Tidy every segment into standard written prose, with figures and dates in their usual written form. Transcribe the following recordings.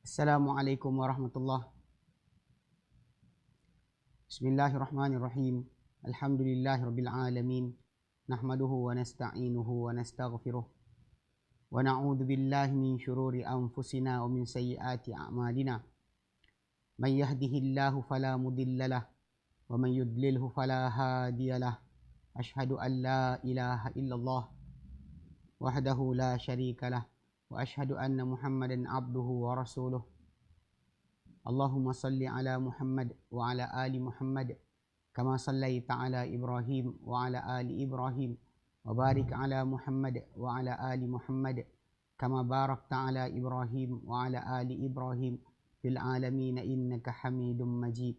Assalamualaikum warahmatullahi. Bismillahirrahmanirrahim. Alhamdulillahirabbil alamin. Nahmaduhu wa nasta'inuhu wa nastaghfiruh. Wa na'udzu billahi min shururi anfusina wa min sayyiati a'malina. May yahdihillahu fala mudhillalah wa man yudlilhu fala hadiyalah. Ashhadu an la ilaha illallah wahdahu la syarikalah wa ashhadu anna Muhammadan abduhu wa rasuluh. Allahumma salli ala Muhammad wa ala ali Muhammad kama sallaita ala Ibrahim wa ala ali Ibrahim wa barik ala Muhammad wa ala ali Muhammad kama barakta ala Ibrahim wa ala ali Ibrahim fil alamin innaka Hamidum Majid.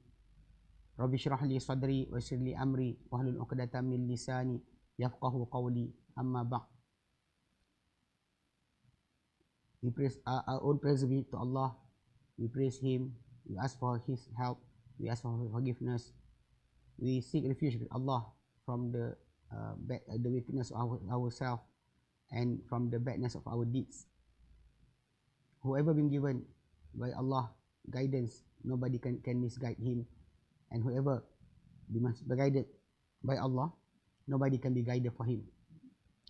Rabbi shrah li sadri wa yassir li amri wahlul 'uqdatam min lisani yafqahu qawli. Amma ba'd. We praise our own praise be to Allah. We praise Him. We ask for His help. We ask for forgiveness. We seek refuge with Allah from the weakness of ourselves and from the badness of our deeds. Whoever been given by Allah guidance, nobody can misguide him. And whoever be guided by Allah, nobody can be guided for him.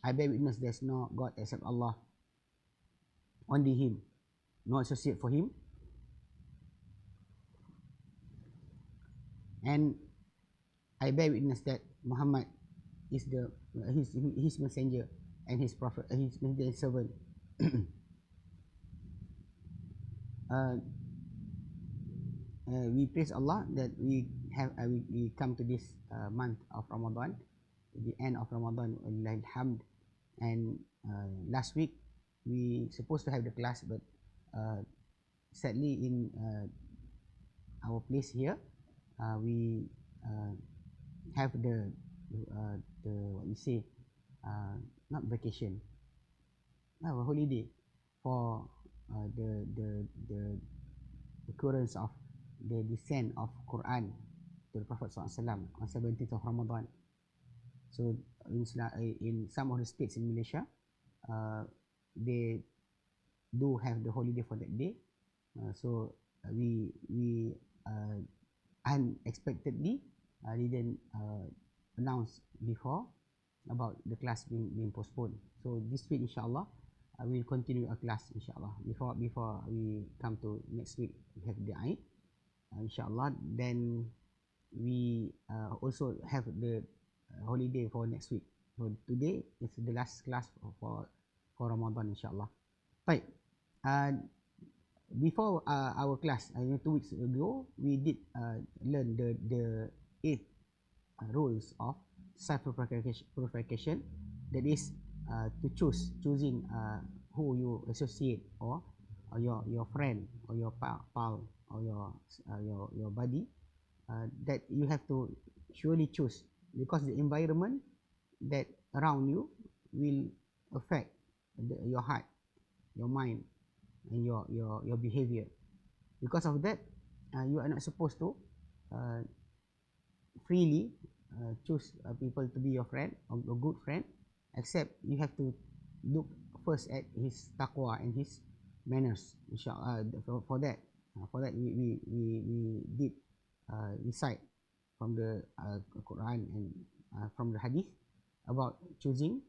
I bear witness there's no God except Allah. Only Him, no associate for Him. And I bear witness that Muhammad is his messenger and his prophet, his messenger and servant. We praise Allah that we come to this month of Ramadan, the end of Ramadan, alhamd. And last week we supposed to have the class, but sadly in our place here we have the what we say, not vacation, a holiday for the occurrence of the descent of Quran to the Prophet SAW on 17th of Ramadan. So in some of the states in Malaysia, they do have the holiday for that day. So we unexpectedly didn't announce before about the class being postponed. So this week, inshallah, we will continue a class, inshallah. Before we come to next week, we have the Eid, inshallah. Then we also have the holiday for next week. So today is the last class for Ramadan, inshallah. Right. Before our class, 2 weeks ago, we did learn the 8 rules of self-purification. That is to choosing who you associate, or your friend, or your pal, or your buddy. That you have to surely choose, because the environment that around you will affect your heart, your mind, and your behavior. Because of that, you are not supposed to freely choose people to be your friend or a good friend, except you have to look first at his taqwa and his manners, inshallah. For that we did recite from the Quran and from the Hadith about choosing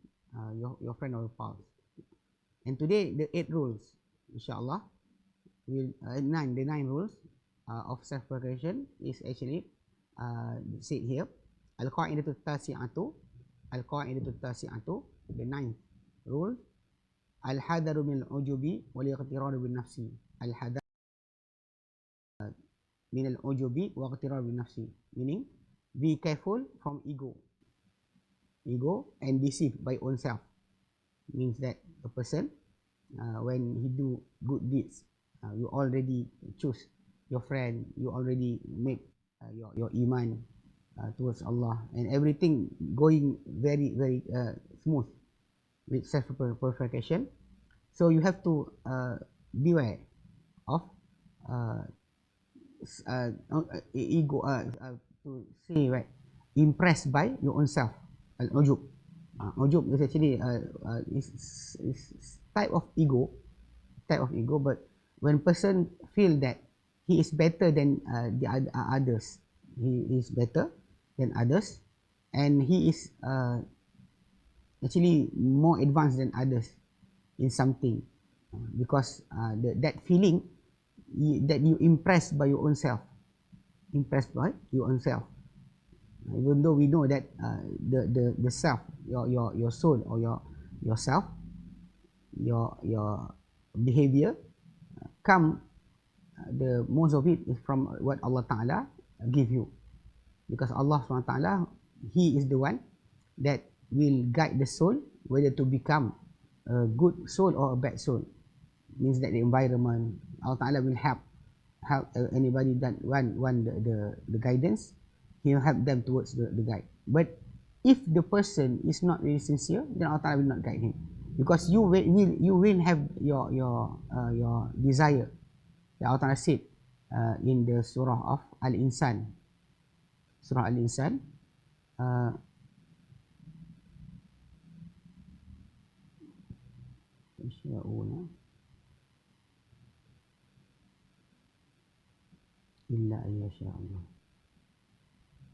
your friend or your pals. And today the 8 rules, inshallah, will the 9 rules of self-purification is actually said here. Al-Qa'idatu Tazkiyah An-Nafs, the 9th rule. Al-Hadaru min al-ujubi wal iqtiraru bin nafsi. Al-Hadar min al-ujubi wa iqtiraru bin nafsi, meaning be careful from ego and deceive by own self. Means that a person, when he do good deeds, you already choose your friend, you already make your iman towards Allah, and everything going very smooth with self-purification. So you have to beware of ego, to say, right, impressed by your own self. Al-ujub. Ujub is actually is type of ego, but when person feel that he is better than the others, he is better than others, and he is actually more advanced than others in something, because that feeling that you impressed by your own self, even though we know that the self, your soul, or yourself, your behavior come, the most of it is from what Allah Ta'ala give you, because Allah Subhanahu Wa Ta'ala, He is the one that will guide the soul whether to become a good soul or a bad soul. Means that the environment, Allah Ta'ala will help anybody that want the guidance, He will help them towards the guide. But if the person is not really sincere, then Allah Ta'ala will not guide him, because you will have your desire. That Allah Ta'ala said in the surah of Al-Insan, surah Al-Insan, illa ayyasha Allah,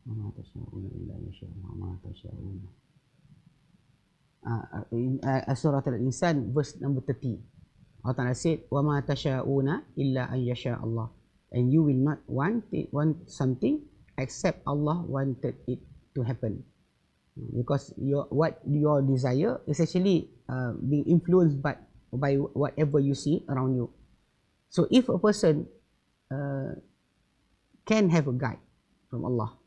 wa ma tasha'una illa ayyasha Allah, wa ma tasha'una. Surah Al-Insan, verse number 30. Allah Ta'ala said, wa ma tasha'una illa ayyasha Allah, and you will not want something except Allah wanted it to happen, because your desire is actually being influenced by whatever you see around you. So if a person can have a guide from Allah,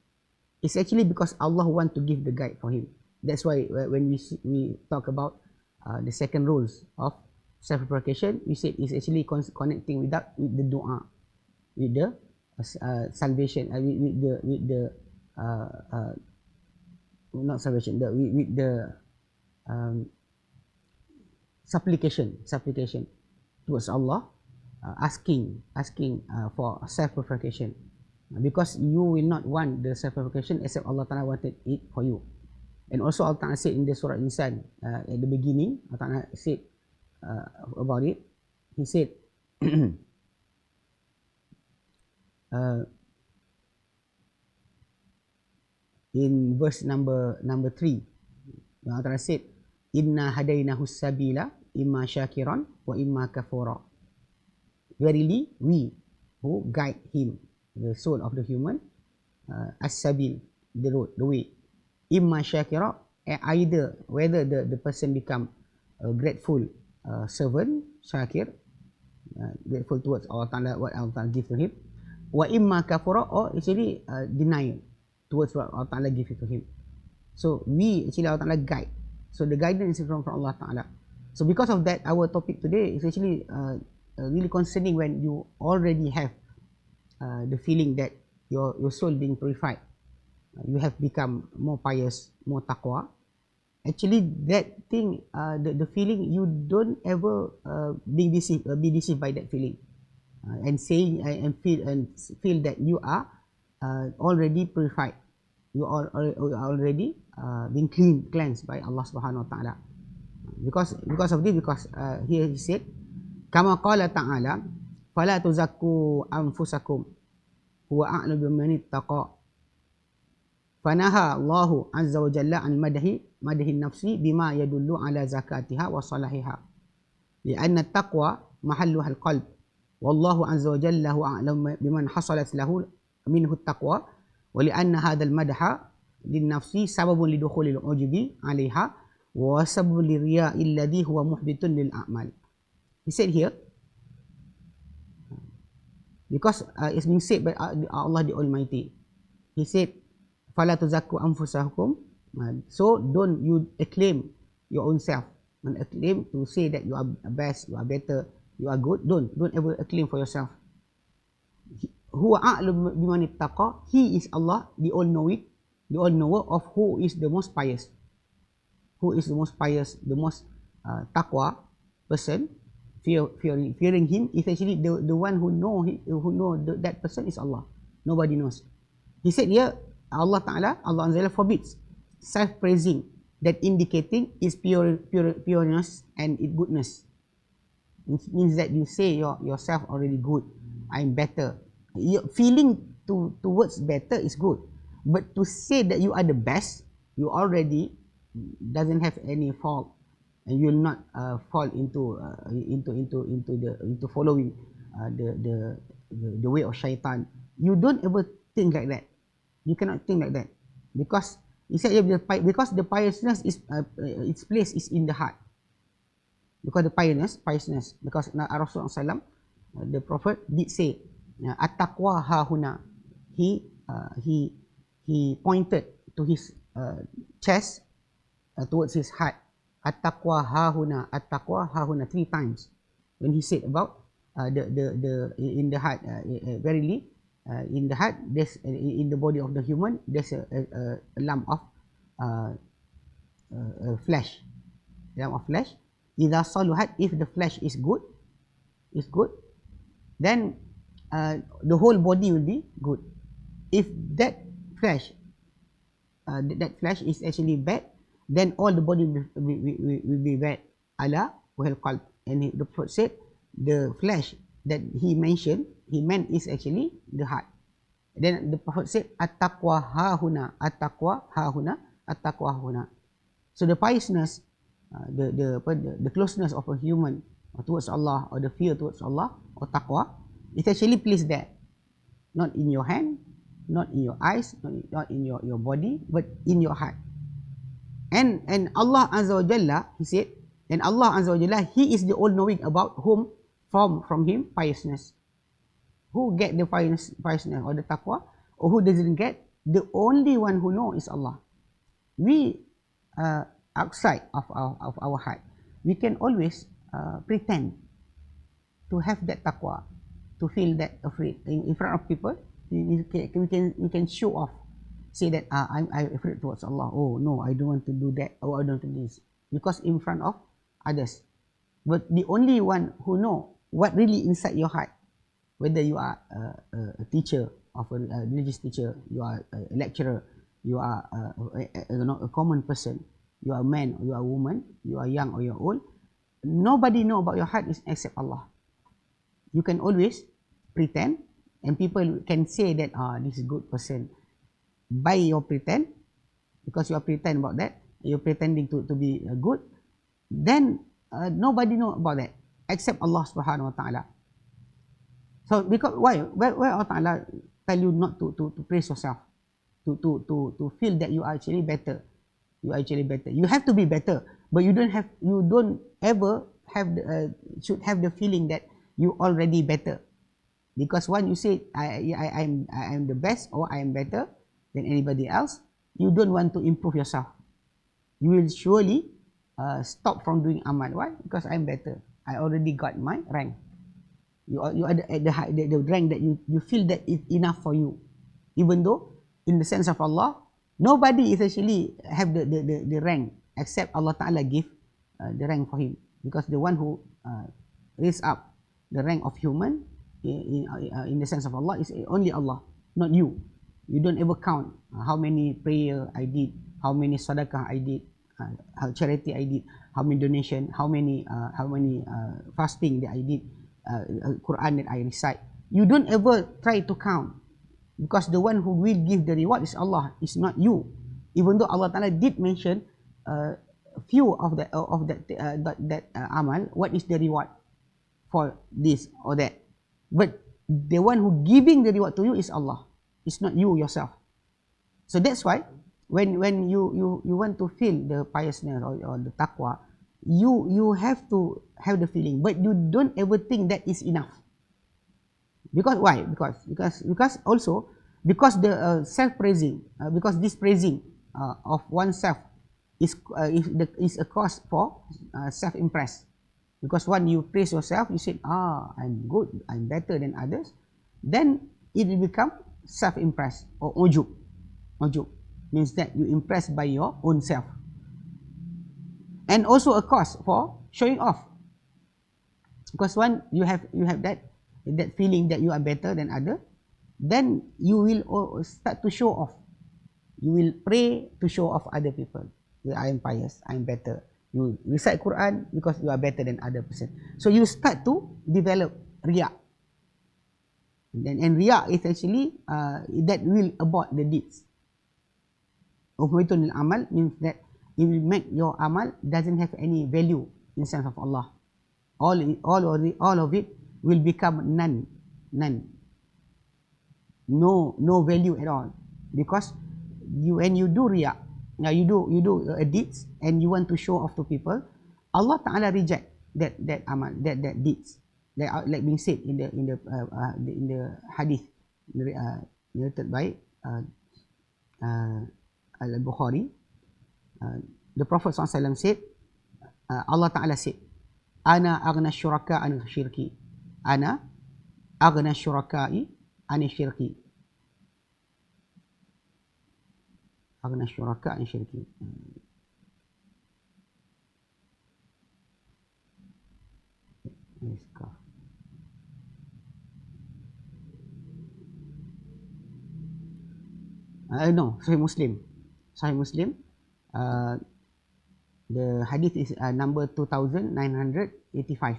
it's actually because Allah want to give the guide for him. That's why when we talk about the second rules of self-purification, we said it's actually connecting with the dua, with the salvation, with the not salvation, with the supplication towards Allah, asking for self-purification, because you will not want the self-purification except Allah Ta'ala wanted it for you. And also Allah Ta'ala said in the surah Insan, at the beginning, Allah Ta'ala said about it, He said in verse number 3, Allah Ta'ala said, inna hadainahu sabila imma syakiran wa imma kafura. Verily we who guide him, the soul of the human, as-sabil, the road, the way, imma syakira, either whether the person become a grateful servant, syakir, grateful towards Allah Ta'ala, what Allah Ta'ala give to him, wa imma kafura, or actually denial towards what Allah Ta'ala give to him. So we actually, Allah Ta'ala guide, so the guidance is from Allah Ta'ala. So because of that, our topic today is actually really concerning when you already have the feeling that your soul being purified, you have become more pious, more taqwa. Actually that thing, the feeling, you don't ever be deceived by that feeling, and saying and feel that you are already purified, you are already being cleansed by Allah Subhanahu Wa Ta'ala. Because of this, because here He said, kama qala ta'ala, fala tuzakku anfusakum huwa a'lamu biman ittaqa. Fanaha Allahu azza wa jalla an madhi nafsi bima yadullu ala zakatiha wa salahiha, li'anna at-taqwa mahalluha al-qalb, wallahu azza wa jalla huwa a'lamu biman hasalat lahu minhu at-taqwa, wa li'anna hadha al-madha lin-nafsi sababun lidukhuli al-ujubi 'alayha wa sababun liriya'i alladhi huwa muhbitun lil a'mal. He said here, because it's being said by Allah the Almighty, He said, fala tuzakku anfusakum, so don't you acclaim your own self, and acclaim to say that you are best, you are better, you are good. Don't ever acclaim for yourself. Huwa a'lamu biman ittaqa, He is Allah, the all-knowing, the all-knower of who is the most pious. Who is the most pious, the most taqwa person, fearing Him, is actually the one who know that person is Allah. Nobody knows. He said here, Allah Ta'ala, Allah Azza forbids self-praising, that indicating its pureness and its goodness. It means that you say yourself already good. I'm better. Your feeling towards better is good. But to say that you are the best, you already doesn't have any fault, and you will not fall into following the way of shaitan. You don't ever think like that. You cannot think like that, because he said because the piousness is its place is in the heart. Because the piousness, because Rasulullah SAW, the Prophet did say, at-taqwa hahuna. He pointed to his chest towards his heart. At-taqwa hahuna, at-taqwa hahuna, 3 times. When he said about the in the heart, verily, in the heart, there's in the body of the human, there's a lump of flesh. Lump of flesh. Idha saluhat, if the flesh is good, then the whole body will be good. If that flesh is actually bad, then all the body will be bad. Ala wahal qalb. And the Prophet said the flesh that he meant is actually the heart. Then the Prophet said at-taqwa hahuna, at-taqwa hahuna, at-taqwa hahuna. So the piousness, the closeness of a human towards Allah, or the fear towards Allah, or taqwa, it actually placed there, not in your hand, not in your eyes, not in your body, but in your heart. And Allah Azza wa Jalla, he said, and Allah Azza wa Jalla, he is the all-knowing about whom from him piousness. Who get the piousness or the taqwa, or who doesn't get? The only one who knows is Allah. We outside of our heart, we can always pretend to have that taqwa, to feel that afraid in front of people. We can show off, say that I'm afraid towards Allah. Oh no, I don't want to do that, or I don't want to do this, because in front of others. But the only one who know what really inside your heart, whether you are a teacher of a religious teacher, you are a lecturer, you are a common person, you are a man or you are a woman, you are young or you are old, nobody know about your heart except Allah. You can always pretend, and people can say that this is a good person by your pretend, because you are pretend about that, you're pretending to be good, then nobody know about that except Allah Subhanahu wa Ta'ala. So because why Allah Ta'ala tell you not to praise yourself, to feel that you are actually better. You are actually better. You have to be better, but you don't ever should have the feeling that you already better. Because when you say I am the best, or I am better than anybody else, you don't want to improve yourself. You will surely stop from doing amal. Why? Because I'm better. I already got my rank. You are at the rank that you feel that is enough for you, even though in the sense of Allah, nobody is actually have the rank except Allah Ta'ala give the rank for him, because the one who raise up the rank of human in the sense of Allah is only Allah, not you. You don't ever count how many prayer I did, how many sadaqah I did, how charity I did, how many donation, how many fasting that I did, Quran that I recite. You don't ever try to count, because the one who will give the reward is Allah, is not you. Even though Allah Ta'ala did mention a few of that amal, what is the reward for this or that, but the one who giving the reward to you is Allah, it's not you yourself. So that's why when you want to feel the piousness or the taqwa, you have to have the feeling, but you don't ever think that is enough. Because why? Because also because the self-praising, because this praising of oneself is a cause for self-impress. Because when you praise yourself, you say, I'm good, I'm better than others, then it will become self-impressed, or ujub. Ujub means that you impressed by your own self. And also a cause for showing off, because when you have that feeling that you are better than other, then you will start to show off. You will pray to show off other people. I am pious, I am better. You recite Quran because you are better than other person. So you start to develop riya. And riya is actually that will abort the deeds. Uhmitun amal means that it will make your amal doesn't have any value in sense of Allah. All of it will become none. No value at all, because when you do riya, you do deeds and you want to show off to people, Allah Ta'ala reject that amal, that deeds, that like being said in the hadith narrated by Al-Bukhari. The Prophet SAW said, Allah Ta'ala said, Ana aghna syuraka an syirki. Ana aghna syurakai an syirki. Aghna syuraka an syirki. No, Sahih Muslim. Sahih Muslim. The hadith is number 2985.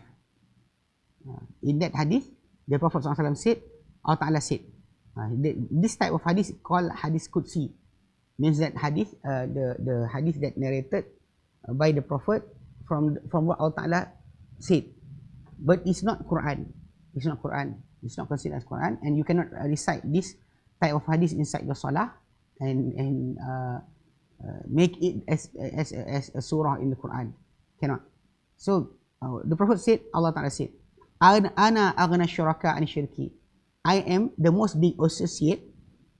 In that hadith, the Prophet SAW said, Allah Ta'ala said, this type of hadith is called hadith Qudsi. Means that hadith, the hadith that narrated by the Prophet from what Allah Ta'ala said. But it's not Quran. It's not Quran. It's not considered as Quran. And you cannot recite this type of hadith inside your salah and make it as a surah in the Quran. Cannot. So the Prophet said, Allah Ta'ala said, Ana aghna syuraka an syirki. I am the most big associate,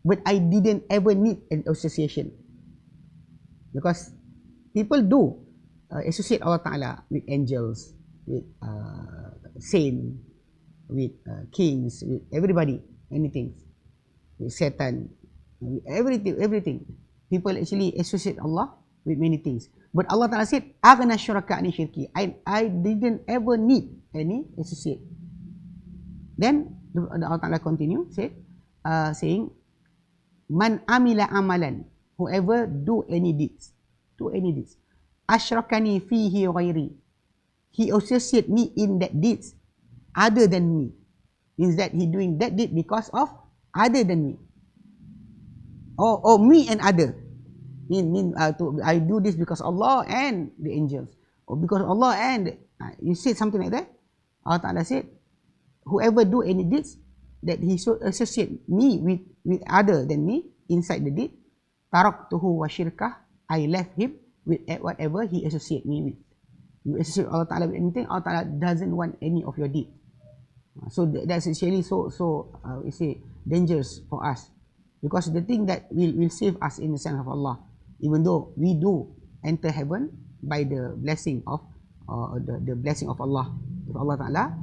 but I didn't ever need an association. Because people do associate Allah Ta'ala with angels, with saints, with kings, with everybody, anything, with Satan, with everything. People actually associate Allah with many things. But Allah Ta'ala said, Aghna syuraka an syirki. I didn't ever need any associate. Then Allah Ta'ala continue, saying, Man amila amalan, whoever do any deeds, Ashrakani fihi ghairi, he associate me in that deeds other than me. Means that he doing that deed because of other than me. Or me and other. I do this because Allah and the angels. Or because Allah and, you said something like that. Allah Ta'ala said, whoever do any deeds that he so associate me with other than me inside the deed, taraktuhu wa syirkah, I left him with whatever he associate me with. You associate Allah Ta'ala with anything, Allah Ta'ala doesn't want any of your deed. So that's actually so we say dangerous for us, because the thing that will save us in the sense of Allah, even though we do enter heaven by the blessing of the blessing of Allah. If Allah Ta'ala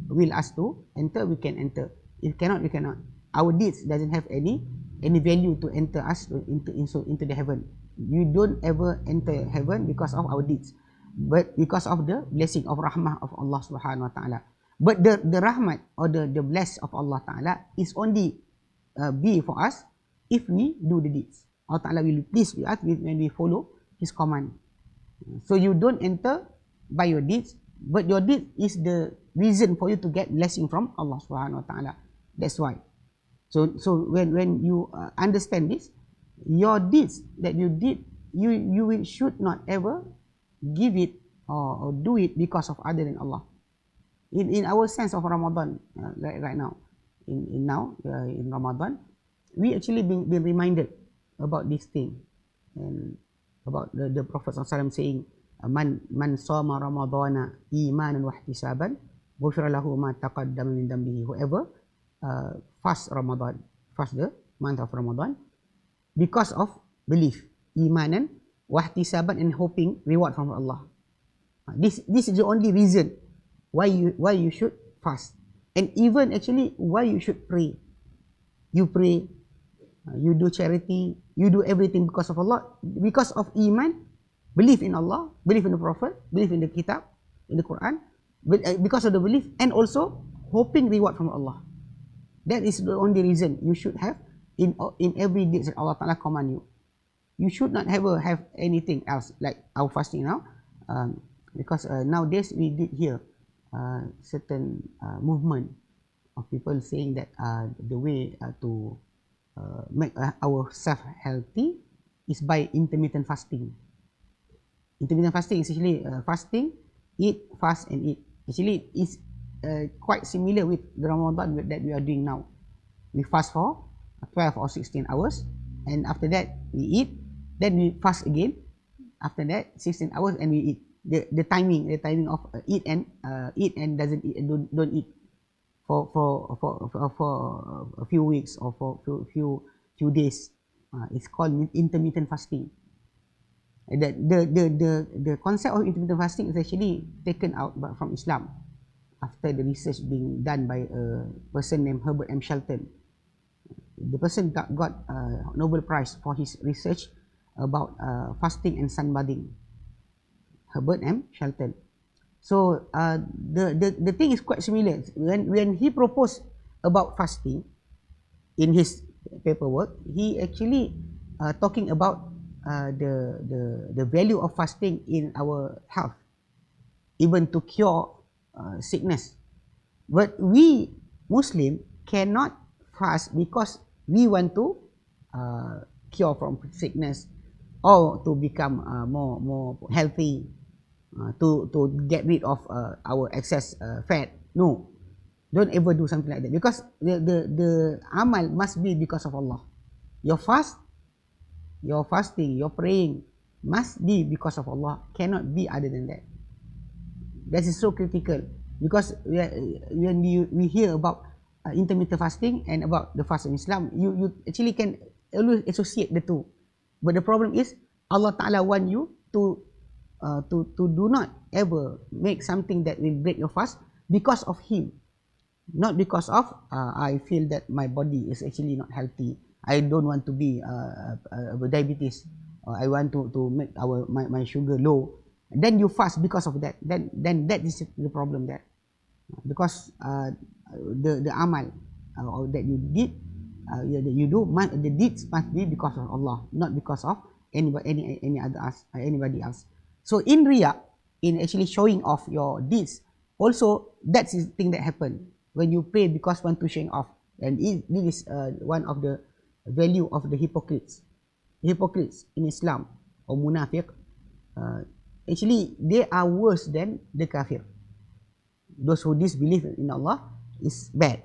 will us to enter, we can enter. If cannot, we cannot. Our deeds doesn't have any value to enter us into the heaven. You don't ever enter heaven because of our deeds, but because of the blessing of rahmah of Allah Subhanahu Wa Ta'ala. But the rahmat or the bless of Allah Ta'ala is only be for us if we do the deeds. Allah Ta'ala will be pleased with us when we follow His command. So you don't enter by your deeds, but your deed is the reason for you to get blessing from Allah Subhanahu Wa Ta'ala. That's why. So when you understand this, your deeds that you did, you should not ever give it or do it because of other than Allah. In our sense of Ramadan, right now, in Ramadan, we actually been reminded about this thing, and about the Prophet ﷺ saying, Man sama Ramadana imanan wa ihtisaban, ghufira lahu ma taqaddama min dhanbihi. Whoever fast the month of Ramadan because of belief, imanan wa ihtisaban, and hoping reward from Allah. This is the only reason why you should fast, and even actually why you should pray. You pray, you do charity, you do everything because of Allah, because of iman, belief in Allah, belief in the Prophet, belief in the Kitab, in the Quran, because of the belief, and also hoping reward from Allah. That is the only reason you should have in every day that Allah Ta'ala command you. You should not ever have anything else, like our fasting now. because nowadays we did hear certain movement of people saying that the way to make ourselves healthy is by intermittent fasting. Intermittent fasting is actually fasting, eat, fast and eat. Actually, it's quite similar with the Ramadan that we are doing now. We fast for 12 or 16 hours, and after that we eat, then we fast again. After that 16 hours and we eat. The timing of eat and doesn't eat, don't eat for a few weeks or for few days. It's called intermittent fasting. The concept of intermittent fasting is actually taken out from Islam after the research being done by a person named Herbert M. Shelton. The person got a Nobel Prize for his research about fasting and sunbathing. Herbert M. Shelton. So the thing is quite similar. When he proposed about fasting in his paperwork, he actually talking about the value of fasting in our health, even to cure sickness. But we Muslim cannot fast because we want to cure from sickness or to become more healthy, to get rid of our excess fat. No, don't ever do something like that, because the amal must be because of Allah. Your fasting, your praying must be because of Allah, cannot be other than that. That is so critical, because when we hear about intermittent fasting and about the fast in Islam, you actually can always associate the two. But the problem is Allah Ta'ala want you to do not ever make something that will break your fast because of Him, not because of I feel that my body is actually not healthy, I don't want to be diabetes, or I want to make my sugar low, then you fast because of that. Then that is the problem there, because the amal that you did, that you do, the deeds must be because of Allah, not because of anybody else. So in riya, in actually showing off your deeds, also that's the thing that happen when you pray because want to showing off. And this is one of the value of the hypocrites. Hypocrites in Islam, or munafiq, actually they are worse than the kafir. Those who disbelieve in Allah is bad,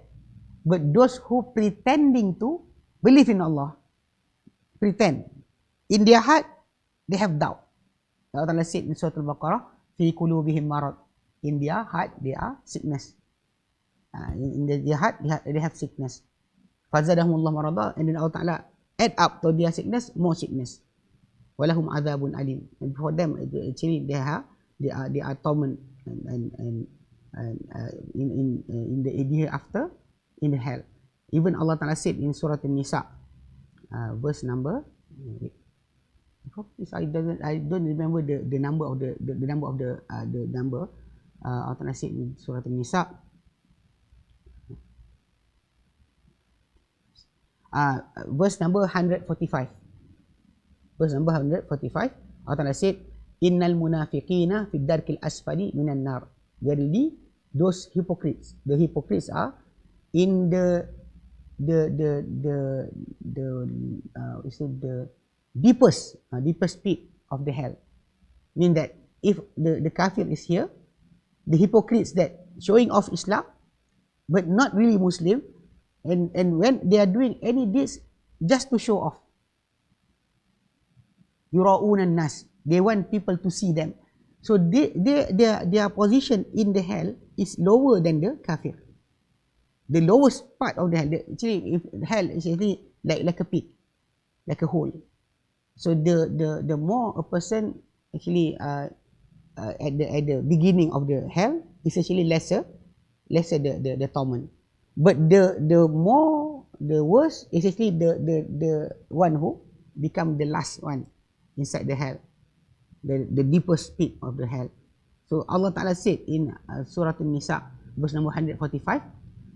but those who pretending to believe in Allah, pretend, in their heart they have doubt. Allah Ta'ala said in Surah Al-Baqarah, fi qulubihim marad, in their heart they are sickness. In their heart they have sickness. Fazadahumullah marada, and then Allah Ta'ala add up to their sickness more sickness. Walahum adabun alim, and for them actually they are torment and in the hereafter, in the hell. Even Allah Ta'ala said in Surah An-Nisa, verse number, I don't remember the number of the number. Allah Ta'ala said in Surah An-Nisa, verse number 145. Verse number 145, Allah Ta'ala said, Innal munafiqina fid darkil asfali minan nar. Verily, those hypocrites, the hypocrites are in the deepest pit of the hell. Mean that if the kafir is here, the hypocrites that showing off Islam but not really Muslim, and when they are doing any deeds just to show off, yura'un an-nas, they want people to see them. So their position in the hell is lower than the kafir. The lowest part of the hell, actually, if hell is actually like a pit, like a hole. So the more a person actually at the beginning of the hell is actually lesser the torment. But the worse is actually the one who become the last one inside the hell, the deepest pit of the hell. So Allah Ta'ala said in Surah An-Nisa, verse number 145,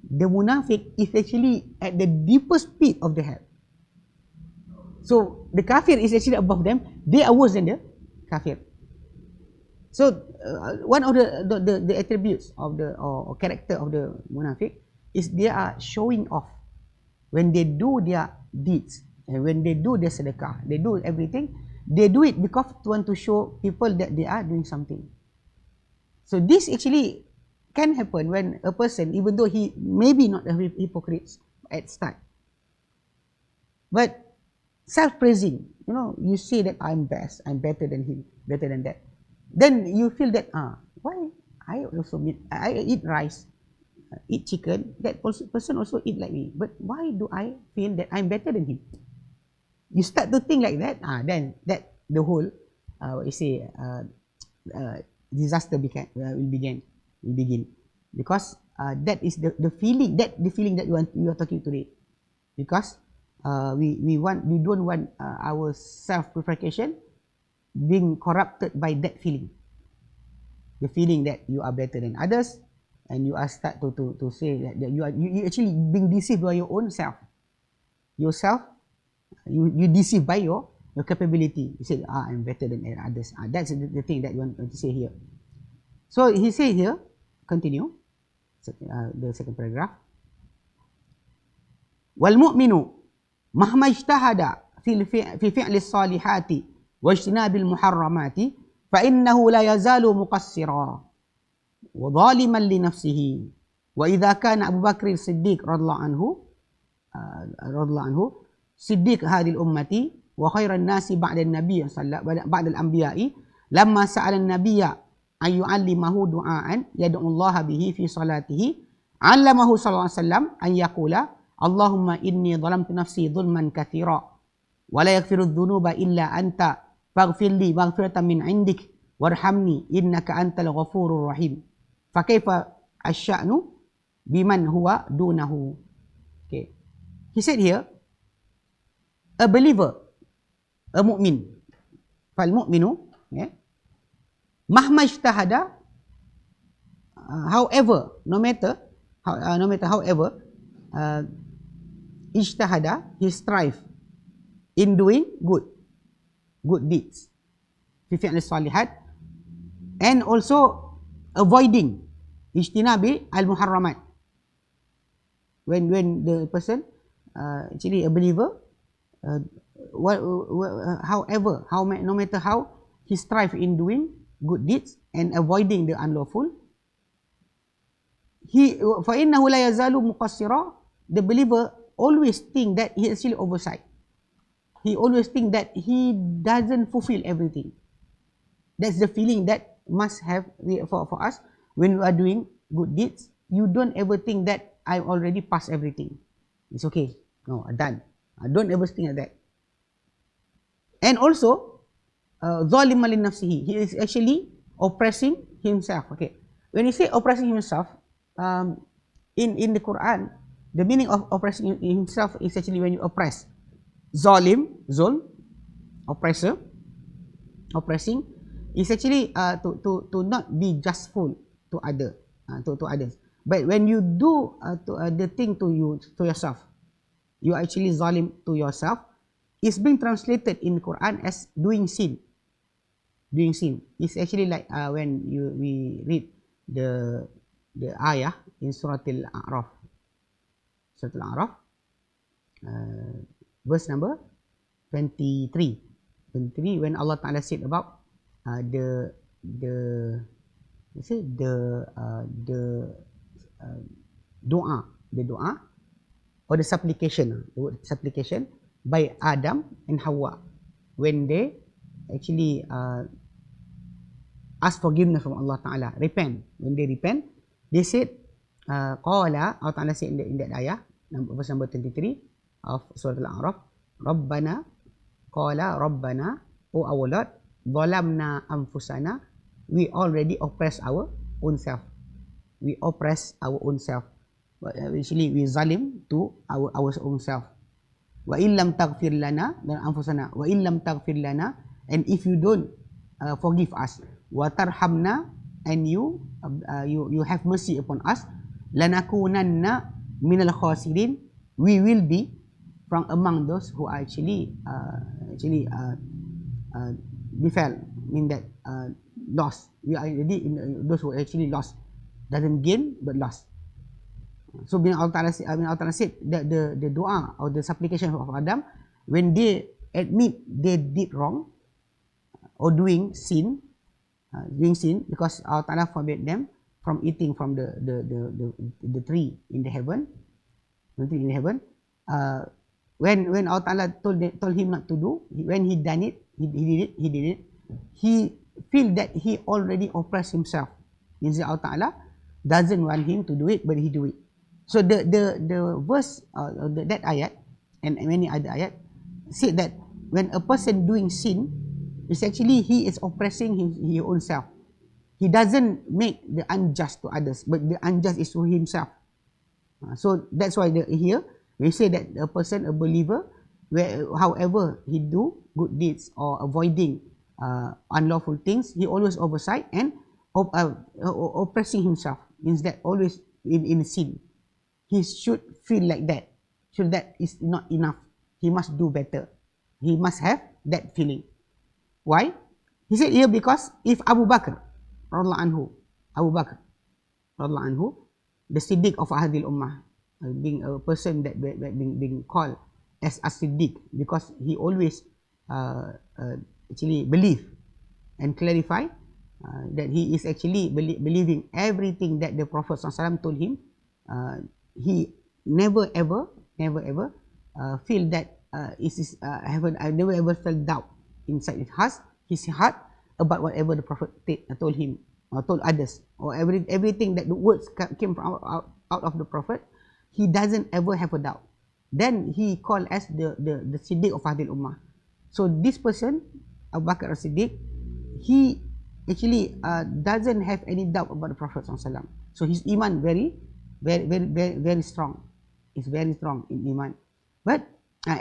the munafiq is actually at the deepest pit of the hell. So the kafir is actually above them. They are worse than the kafir. So one of the attributes of the or character of the munafiq is they are showing off when they do their deeds and when they do their sedekah, they do everything. They do it because they want to show people that they are doing something. So this actually can happen when a person, even though he maybe not a hypocrite at start, but self-praising, you say that I'm best, I'm better than him, better than that. Then you feel that, why I eat rice, eat chicken, that person also eat like me, but why do I feel that I'm better than him? You start to think like that, then that the whole, disaster will begin, because that is the feeling that you are talking today, because we don't want our self-purification being corrupted by that feeling, the feeling that you are better than others, and you are start to say that you actually being deceived by your own self. Yourself, you deceived by your capability. You say, I'm better than others. That's the thing that you want to say here. So he said here, continue, the second paragraph. وَالْمُؤْمِنُ مَهْمَا اجْتَهَدَ في فعل الصالحات واجتناب المحرمات فإنه لا يزال مقصرا وظالما لنفسه وإذا كان أبو بكر الصديق رضي الله عنه صديق هذه الأمة وخير الناس بعد النبي بعد الأنبياء لما سأل النبي أن يعلمه دعاء يدعو الله به في صلاته علمه صلى الله عليه وسلم أن يقول اللهم إني ظلمت نفسي ظلما كثيرا ولا يغفر الذنوب إلا أنت فاغفر لي مغفرة من عندك وارحمني إنك أنت الغفور الرحيم فكيف الشأن بمن هو دونه. Okay. He said here, a believer, a mu'min, فالمؤمن, مهما اجتهد, however, no matter however, ijtahada, he strive in doing good deeds, fi fi'l salihat, and also avoiding ijtinabi al-muharramat. When the person actually a believer, no matter how he strive in doing good deeds and avoiding the unlawful, فَإِنَّهُ لَا يَزَالُ مُقَصِّرًا, the believer always think that he actually oversight. He always think that he doesn't fulfill everything. That's the feeling that must have for us when we are doing good deeds. You don't ever think that I already passed everything. It's okay. No, I'm done. I don't ever think like that. And also, ظَالِمًا لِنَفْسِهِ, he is actually oppressing himself. Okay. When you say oppressing himself, in the Quran, the meaning of oppressing himself is actually when you oppress. Zulm, oppressing is actually to not be justful to others. But when you do the thing to yourself, you are actually zalim to yourself. It's being translated in the Quran as doing sin. Doing sin. It's actually like when we read the ayah in Surah Al-A'raf. Surah Al-A'raf, verse number 23. When Allah Ta'ala said about the dua or the supplication, by Adam and Hawa when they actually ask forgiveness from Allah Ta'ala, repent. When they repent, they said, Allah Ta'ala said in that ayah, verse number 23 of Surah Al-A'raf, Rabbana, O our Lord, zalamna anfusana, we already oppress our own self. We oppress our own self. Actually, we zalim to our own self. Wa illam taghfir lana dan anfusana, wa illam taghfir lana, and if you don't forgive us, wa tarhamna, and you have mercy upon us, lanakunanna minal khasirin, we will be from among those who are actually befell, mean that lost We are already in those who actually lost. Doesn't gain but lost. So Allah Ta'ala said that the dua or the supplication of Adam, when they admit they did wrong or doing sin, because Allah Ta'ala forbade them from eating from the tree in the heaven, when Allah Ta'ala told him not to do, when he done it, he did it, he feel that he already oppressed himself. Means Allah Ta'ala doesn't want him to do it, but he do it. So the verse, that ayat and many other ayat said that when a person doing sin, it's actually he is oppressing his own self. He doesn't make the unjust to others, but the unjust is to himself. So that's why here we say that a person, a believer, however he do good deeds or avoiding unlawful things, he always oversight and oppressing himself. Means that always in sin. He should feel like that. So that is not enough. He must do better. He must have that feeling. Why? He said here because if Abu Bakr, the Siddiq of Hadil Ummah, being a person that being called as a Siddiq because he always actually believe and clarify that he is actually believing everything that the Prophet ﷺ told him. He never ever feel that I never ever felt doubt inside his heart about whatever the Prophet told him or told others, or everything that the words came from out of the Prophet. He doesn't ever have a doubt. Then he called as the Siddiq of Hadil Ummah. So this person, Abu Bakr as-Siddiq, he actually doesn't have any doubt about the Prophet ﷺ. So his iman very strong. It's very strong in iman. But he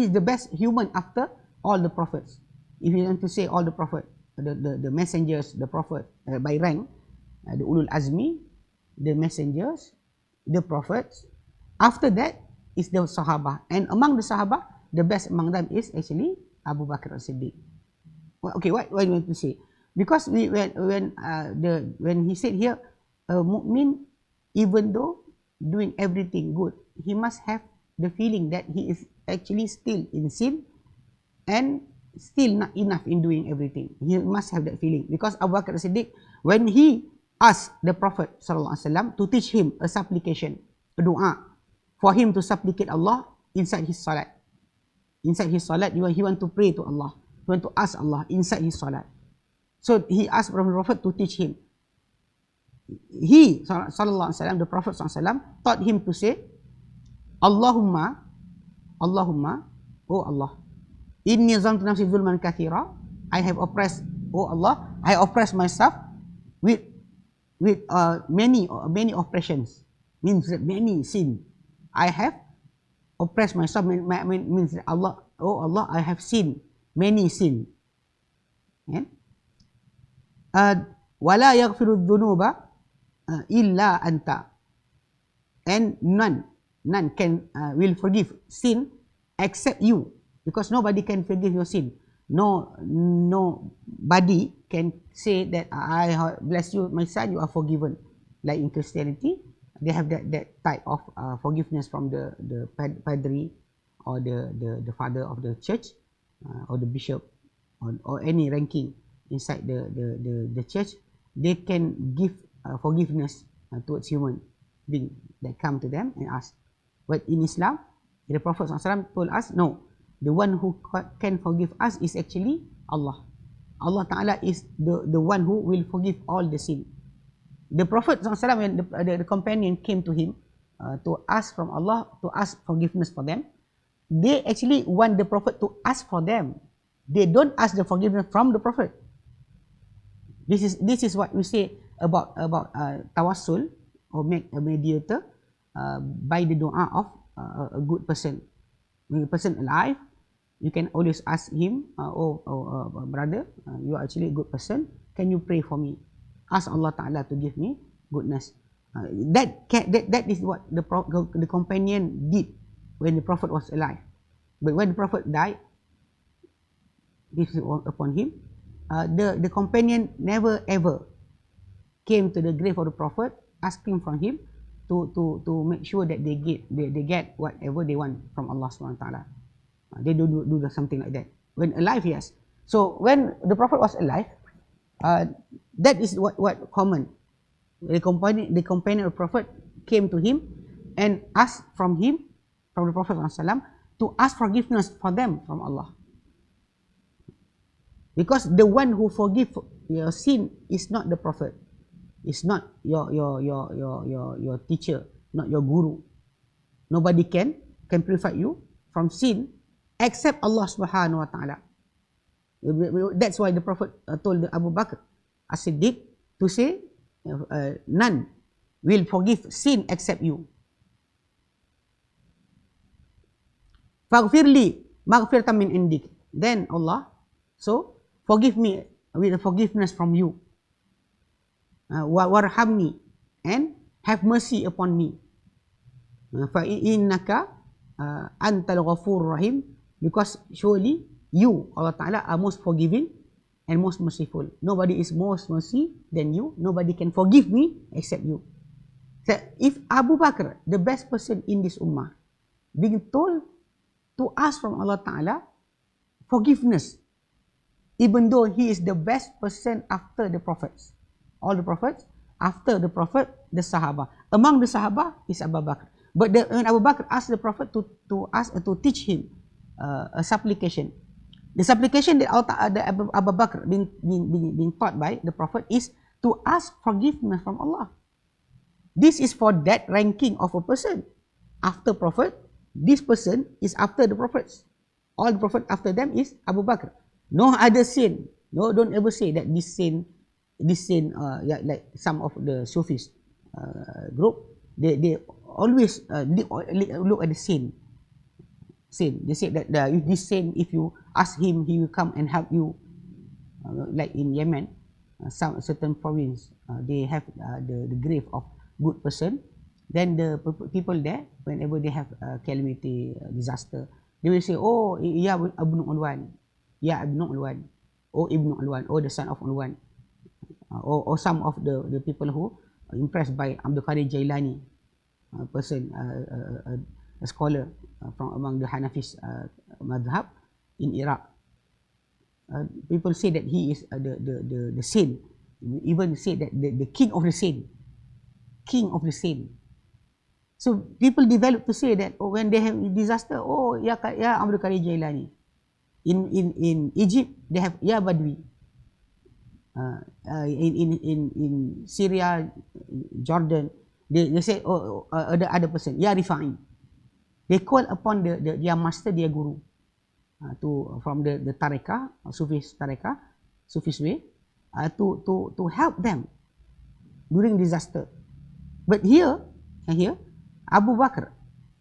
is the best human after all the prophets. If you want to say all the prophet, the messengers, the prophet by rank, the ulul azmi, the messengers, the prophets. After that is the Sahaba, and among the Sahaba, the best among them is actually Abu Bakr as-Siddiq. Okay, what do you want to say? Because when he said here, a mu'min, even though doing everything good, he must have the feeling that he is actually still in sin and still not enough in doing everything. He must have that feeling, because Abu Bakr as-Siddiq, when he asked the Prophet ﷺ to teach him a supplication, a dua, for him to supplicate Allah inside his salat. Inside his salat, he want to pray to Allah. He want to ask Allah inside his salat. So he asked from the Prophet to teach him. He, sallallahu alaihi wasallam, the Prophet sallallahu alaihi wasallam, taught him to say, Allahumma, oh Allah, inni zalamtu nafsi zulman kathira, I have oppressed, oh Allah, I oppressed myself with many oppressions, means that many sin. I have oppressed myself, means that Allah, oh Allah, I have sinned, many sin. Wala yaghfiru dhunuba illa anta, and none can will forgive sin except you, because nobody can forgive your sin. Nobody can say that I bless you, my son, you are forgiven. Like in Christianity, they have that type of forgiveness from the padri or the father of the church or the bishop or any ranking inside the church. They can give forgiveness towards human being that come to them and ask. But in Islam, the Prophet ﷺ told us, no, the one who can forgive us is actually Allah. Allah Ta'ala is the one who will forgive all the sin. The Prophet ﷺ, when the companion came to him to ask from Allah, to ask forgiveness for them, they actually want the Prophet to ask for them. They don't ask the forgiveness from the Prophet. This is what we say about tawassul, or make a mediator by the dua of a good person. When a person alive, you can always ask him, brother, you are actually a good person, can you pray for me? Ask Allah Ta'ala to give me goodness. That is what the companion did when the Prophet was alive. But when the Prophet died, this is upon him, the companion never ever came to the grave of the Prophet asking from him to make sure that they get whatever they want from Allah Subhanahu Wa Taala. They do something like that. When alive, yes. So when the Prophet was alive, that is what common. The companion of the Prophet came to him and asked from the Prophet ﷺ, to ask forgiveness for them from Allah. Because the one who forgive your sin is not the Prophet. It's not your teacher, not your guru. Nobody can purify you from sin except Allah Subhanahu Wa Taala. That's why the Prophet told Abu Bakr as-Siddiq to say, none will forgive sin except you. Faghfirli maghfiratan min indik. Then Allah, so forgive me with forgiveness from you. Warhamni, and have mercy upon me. Fa innaka antal ghafurur rahim, because surely you, Allah Ta'ala, are most forgiving and most merciful. Nobody is most mercy than you. Nobody can forgive me except you. So if Abu Bakr, the best person in this ummah, being told to ask from Allah Ta'ala forgiveness, even though he is the best person after the prophets, all the prophets, after the Prophet, the Sahaba. Among the Sahaba is Abu Bakr. But when Abu Bakr asked the Prophet to teach him a supplication, the supplication that Abu Bakr being taught by the Prophet is to ask forgiveness from Allah. This is for that ranking of a person. After Prophet, this person is after the Prophets. All the Prophet after them is Abu Bakr. No other saint. No, don't ever say that this saint, like some of the Sufis group, they always look at the saint. They say that if this saint, if you ask him, he will come and help you. Like in Yemen, some certain province, they have the grave of good person. Then the people there, whenever they have calamity, disaster, they will say, "Oh, ya Ibn Ulwan, ya Ibn Ulwan, oh Ibn Ulwan, oh the son of Ulwan," or some of the people who are impressed by Abdul Qadir Jailani, a person, a scholar from among the Hanafis madhab in Iraq. People say that he is the saint. Even say that the king of the saint. So people develop to say that, when they have disaster, ya Abdul Qadir Jailani. In Egypt they have ya Badwi. In Syria, Jordan, they say, the other person, ya Rifai. They call upon their master, their guru, from the Tariqah, Sufis Tariqah, Sufis way, to help them during disaster. But here, Abu Bakr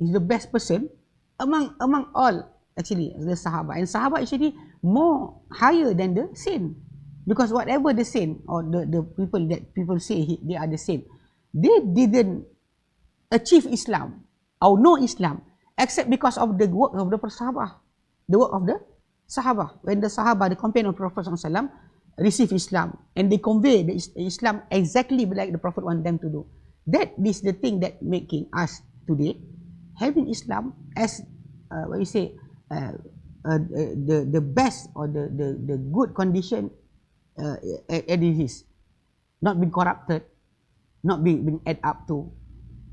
is the best person among all, actually, the Sahaba. And Sahaba actually more higher than the saint, because whatever the saint or the people that people say they are the saint, they didn't achieve Islam or know Islam except because of the work of the Sahaba, the work of the Sahaba. When the Sahaba, the companion of the Prophet ﷺ, receive Islam and they convey the Islam exactly like the Prophet want them to do. That is the thing that making us today having Islam as what you say, the best or the good condition it is, not being corrupted, not being add up to,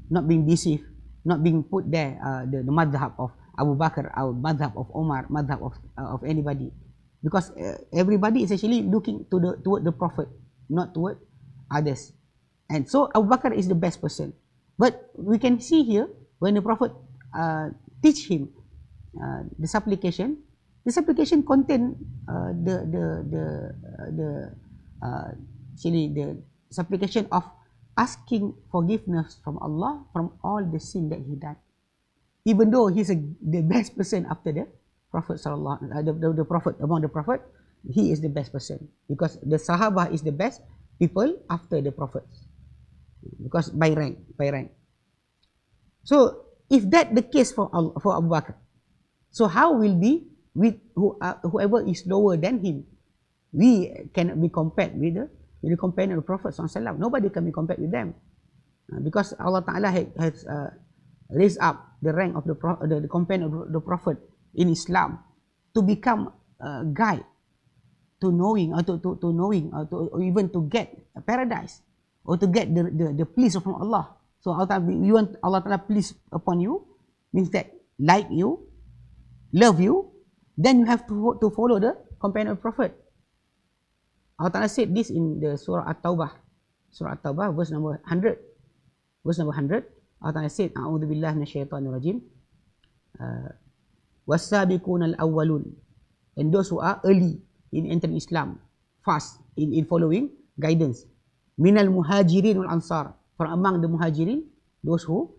not being deceived, not being put there the madhab of Abu Bakr or madhab of Omar, madhab of anybody, because everybody is actually looking toward the Prophet, not toward others. And so Abu Bakr is the best person. But we can see here when the Prophet teach him the supplication contain actually the supplication of asking forgiveness from Allah from all the sin that he done. Even though he's the best person after the Prophet the Prophet, among the Prophet, he is the best person, because the Sahaba is the best people after the Prophets, because by rank. So if that the case for Abu Bakr, so how will be with whoever is lower than him? we cannot be compared with the companion of the Prophet SAW. Nobody can be compared with them. Because Allah Ta'ala has raised up the rank of the companion of the Prophet in Islam to become a guide to knowing, or to knowing, or even to get paradise, or to get the pleasure from Allah. So Allah Ta'ala, you want Allah Ta'ala pleased upon you, means that like you, love you, then you have to follow the companion of the Prophet. Allah Ta'ala said this in the Surah At-Tawbah. Surah At-Tawbah, verse number 100. Verse number 100, Allah Ta'ala said, A'udhu billahi minasyaitanir rajim. Was-sabiquna al-awwalun. And those who are early in entering Islam, fast in following guidance. Minal muhajirin wal ansar. From among the muhajirin, those who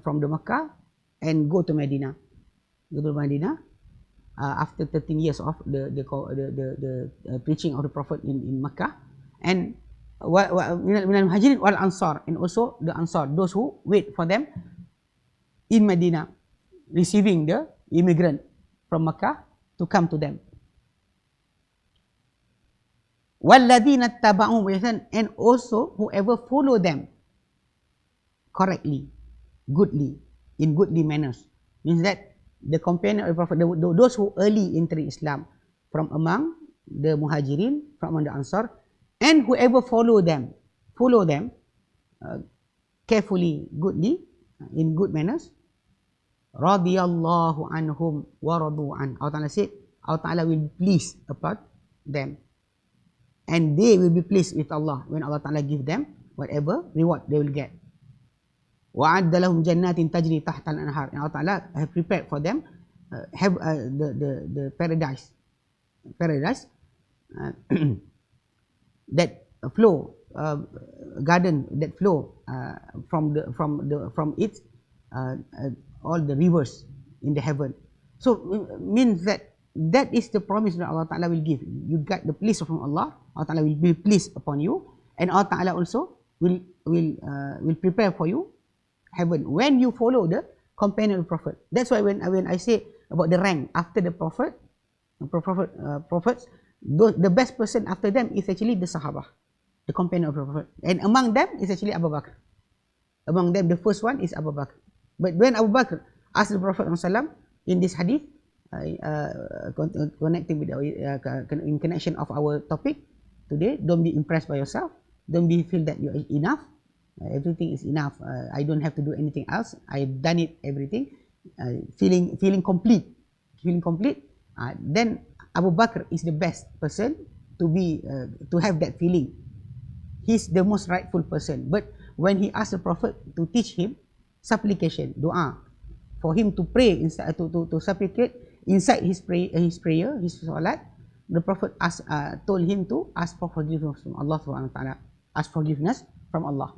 from the Makkah and go to Medina. Go to Medina after 13 years of the preaching of the Prophet in Makkah. And minal muhajirin wal ansar, and also the ansar, those who wait for them in Medina, receiving the immigrant from Makkah to come to them. Walladhina taba'uhum bi ihsan, and also whoever follow them correctly, goodly, in goodly manners. Means that the companion of the Prophet, those who early enter Islam from among the muhajirin, from among the ansar, and whoever follow them carefully, goodly, in good manners, radiyallahu anhum wa radu an. Allah Ta'ala said, Allah Ta'ala will be pleased upon them, and they will be pleased with Allah when Allah Ta'ala give them whatever reward they will get. Wa'adda lahum jannatin tajri tahta al-anhar. And Allah Ta'ala have prepared for them have the paradise that flow, garden that flow from its all the rivers in the heaven. So means that is the promise that Allah Ta'ala will give. You got the pleasure from Allah. Allah Ta'ala will be pleased upon you, and Allah Ta'ala also will prepare for you heaven when you follow the companion of the Prophet. That's why when I say about the rank after the prophets, the best person after them is actually the Sahaba, the companion of the Prophet, and among them is actually Abu Bakr. Among them, the first one is Abu Bakr. But when Abu Bakr asked the Prophet ﷺ in this hadith, connecting with in connection of our topic today, don't be impressed by yourself. Don't be feel that you're enough. Everything is enough. I don't have to do anything else. I've done it everything. Feeling complete. Then Abu Bakr is the best person to have that feeling. He's the most rightful person. But when he asked the Prophet to teach him supplication, dua, for him to pray inside, to supplicate inside his prayer, his salat, the Prophet told him to ask for forgiveness from Allah Subhanahu wa Taala. Ask forgiveness from Allah.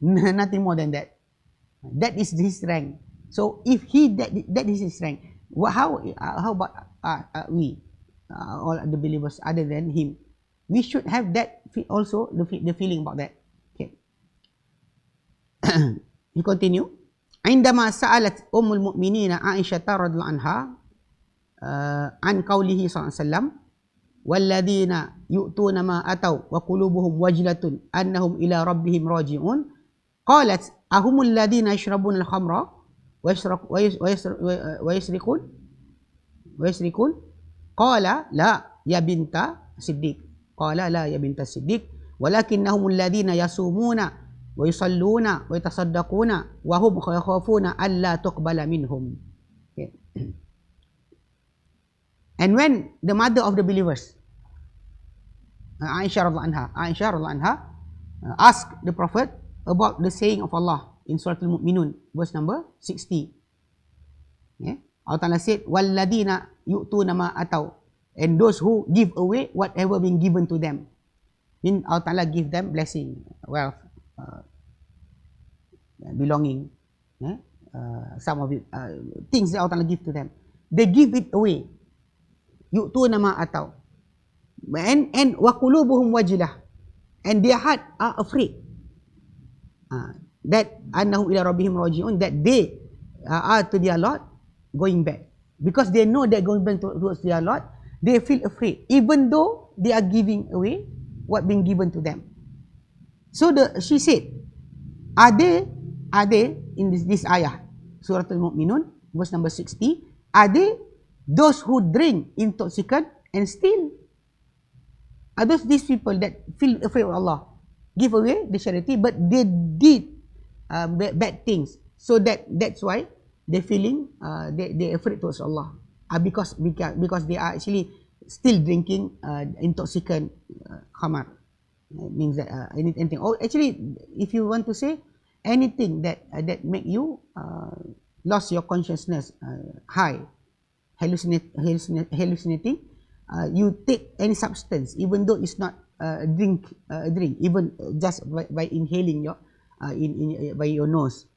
Nothing more than that. That is his rank. So if that is his rank, how about we, all the believers other than him? We should have that also, the feeling about that. Okay. You continue. عندما سألت أم المؤمنين عائشة رضي الله عنها عن قوله صلى الله عليه وسلم والذين يؤتون ما أتوا وقلوبهم وجلة أنهم إلى ربهم راجعون قالت أهم الذين يشربون الخمر ويسرقون قال لا يا بنت صديق قال لا يا بنت الصديق ولكنهم الذين يصومون ويصلون ويتصدقون وهم يخافون ألا تقبل منهم. Okay. And when the mother of the believers, Aisha radhiallahu anha, asked the Prophet about the saying of Allah in Surah Al-Mu'minun, verse number 60. Okay. Allah Ta'ala said, وَالَّذِينَ يُؤْتُونَ مَا أَتَوْا, and those who give away whatever been given to them. Mean Allah Ta'ala give them blessing, wealth, belonging, some of it, things that Allah Ta'ala give to them. They give it away. يُؤْتُونَ مَا أَتَوْا, and وَقُلُوبُهُمْ وَجِلَةٌ, and their heart are afraid that أَنَّهُمْ إِلَى رَبِّهِمْ رَاجِعُونَ, that they are to their Lord going back, because they know they're going back towards their Lord. they feel afraid, even though they are giving away what being given to them. So she said, are they in this ayah, Surah Al-Mu'minun, verse number 60, are they those who drink intoxicant and steal? Are those these people that feel afraid of Allah, give away the charity, but they did bad things, so that's why they're feeling they're afraid towards Allah, because they are actually still drinking intoxicant, khamar. Means that anything, or actually, if you want to say anything that make you lost your consciousnness, high, hallucinating, you take any substance, even though it's not drink, even just by inhaling by your nose,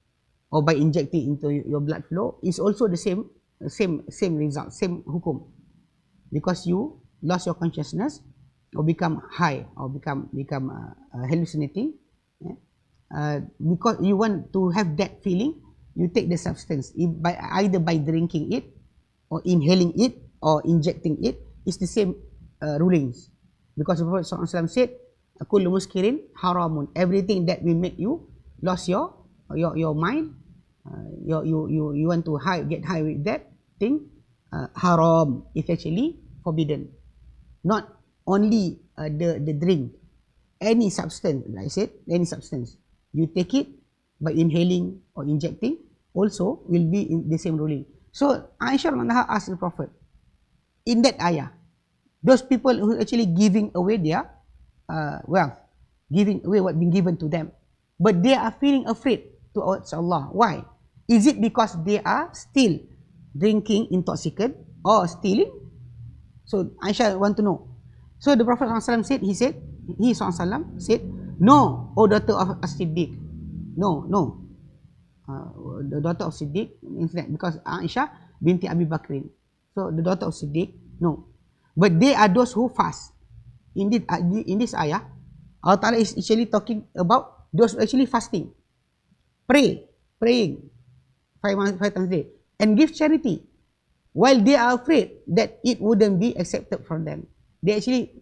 or by injecting into your blood flow, is also the same result, same hukum, because you lost your consciousness, or become high, or become hallucinating, because you want to have that feeling, you take the substance, either by drinking it, or inhaling it, or injecting it. It's the same rulings, because the Prophet ﷺ said, kullu muskirin haramun, everything that will make you lost your mind, you want to get high with that thing, haram, is actually forbidden. Not only the drink, any substance, like I said, any substance, you take it by inhaling or injecting, also will be in the same ruling. So Aisha asked the Prophet, in that ayah, those people who actually giving away their wealth, giving away what been given to them, but they are feeling afraid towards Allah. Why? Is it because they are still drinking intoxicant or stealing? So Aisha want to know. So the Prophet ﷺ said, he said, no, O daughter of As-Siddiq, no, the daughter of Siddiq, means that because Aisha binti Abi Bakrin, so the daughter of Siddiq, no, but they are those who fast. Indeed, in this ayah, Allah Ta'ala is actually talking about those who actually fasting, praying 5 times a day, and give charity, while they are afraid that it wouldn't be accepted from them. They actually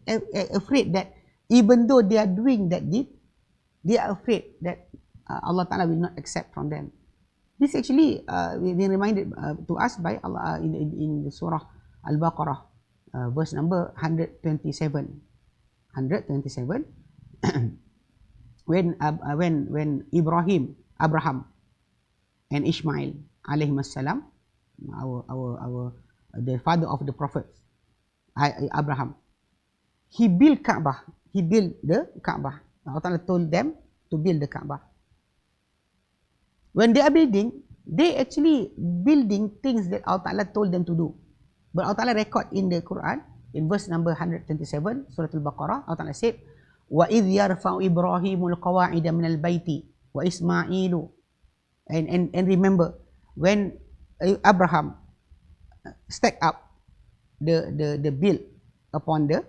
afraid that even though they are doing that deed, they are afraid that Allah Ta'ala will not accept from them. This actually we've been reminded to us by Allah in the Surah Al-Baqarah, verse number 127. when Abraham and Ishmael alayhi salam, the father of the prophets, Abraham, he built Kaabah. He built the Kaabah. Allah Ta'ala told them to build the Kaabah. When they are building, they actually building things that Allah Ta'ala told them to do. But Allah Ta'ala record in the Quran, in verse number 127, Surah Al-Baqarah, Allah Ta'ala said, وَإِذْ يَرْفَعُ إِبْرَاهِيمُ الْقَوَاعِدَ مِنَ الْبَيْتِ وَإِسْمَاعِيلُ. And remember, when Abraham stacked up the build upon the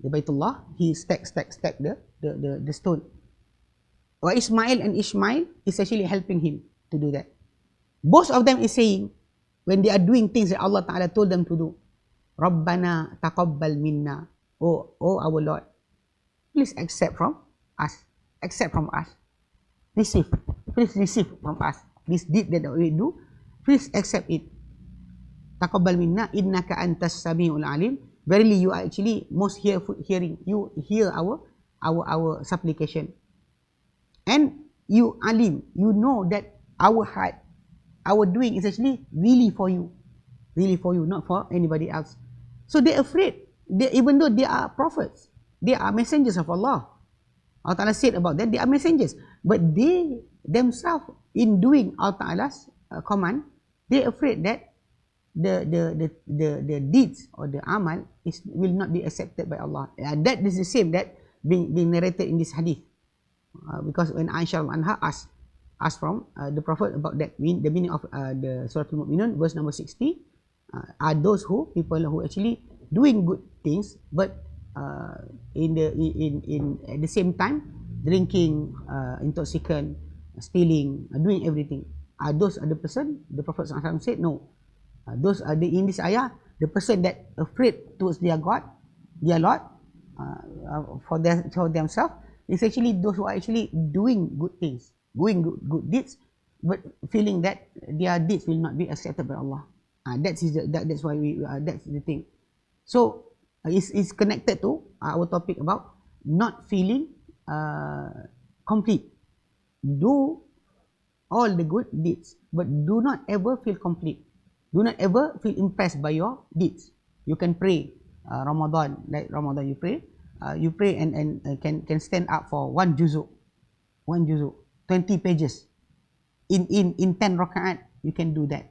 Baitullah, he stacked the stone. Or Ismail and Ishmael is actually helping him to do that. Both of them is saying, when they are doing things that Allah Ta'ala told them to do, Rabbana taqabbal minna, oh our Lord, please accept from us. Please receive from us this deed that we do. Please accept it. Taqabbal minna innaka antas samiul alim. Verily you are actually most hearing. You hear our supplication. And you alim, you know that our heart, our doing is actually really for you, not for anybody else. So they're afraid. Even though they are prophets, they are messengers of Allah. Allah Ta'ala said about them, they are messengers. But they themselves, in doing Allah Ta'ala's command, they're afraid that the deeds or the amal will not be accepted by Allah. That is the same that being narrated in this hadith. Because when Aisha Anha asked from the Prophet about that, the meaning of the Surah Al-Mu'minun, verse number 60, are those people who actually doing good things, but at the same time drinking intoxicant, stealing, doing everything. Those are the person. The Prophet said no. Those are in this ayah. the person that afraid towards their God, their Lord, for themselves, is actually those who are actually doing good things, doing good deeds, but feeling that their deeds will not be accepted by Allah. That's why that's the thing. So it's connected to our topic about not feeling complete. Do all the good deeds, but do not ever feel complete. Do not ever feel impressed by your deeds. You can pray Ramadan, like Ramadan you pray and can stand up for one juzuk, 20 pages in 10 rakaat. You can do that.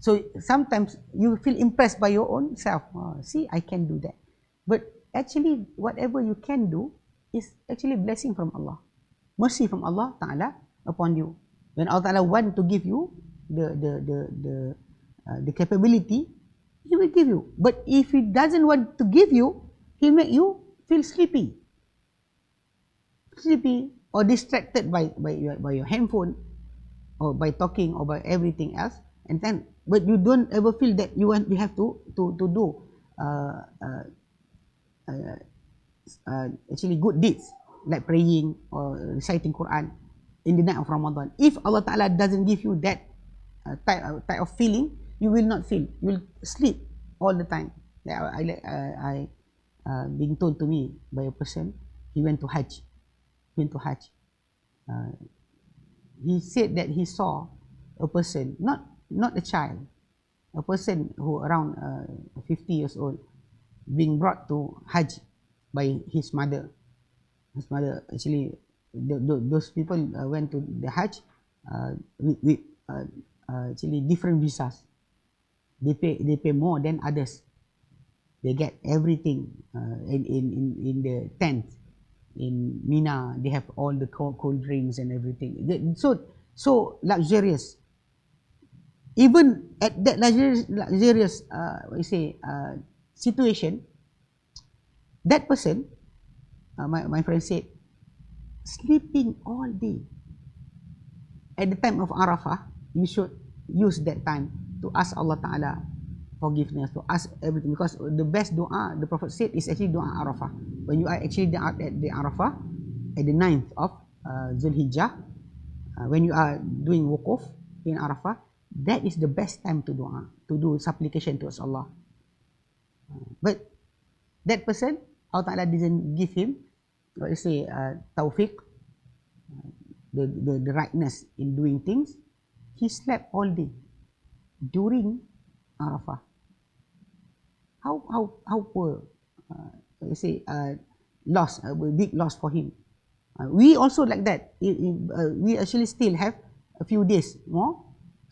So sometimes you feel impressed by your own self. See, I can do that. But actually, whatever you can do is actually blessing from Allah, mercy from Allah Ta'ala upon you. When Allah Ta'ala want to give you the capability, He will give you. But if He doesn't want to give you, He'll make you feel sleepy or distracted by your handphone, or by talking, or by everything else. And then, but you don't ever feel that you have to do actually good deeds like praying or reciting Quran in the night of Ramadan. If Allah Ta'ala doesn't give you that type of feeling, you will not feel. You will sleep all the time. I being told to me by a person, he went to Hajj. He said that he saw a person, not a child, a person who around 50 years old, being brought to Hajj by his mother. His mother, actually, those people went to the Hajj with actually different visas. They pay more than others. They get everything in the tent in Mina. They have all the cold drinks and everything. So luxurious. Even at that luxurious situation, that person, my friend said, sleeping all day. At the time of Arafah, you should use that time to ask Allah Ta'ala forgiveness, to ask everything, because the best dua, the Prophet said, is actually dua Arafah. When you are actually at the Arafah, at the 9th of Zulhijjah, when you are doing wukuf in Arafah, that is the best time to do supplication towards Allah. But that person, Allah Ta'ala didn't give him, tawfiq, the rightness in doing things. He slept all day during Arafah. How poor, loss, a big loss for him. We also like that. We actually still have a few days more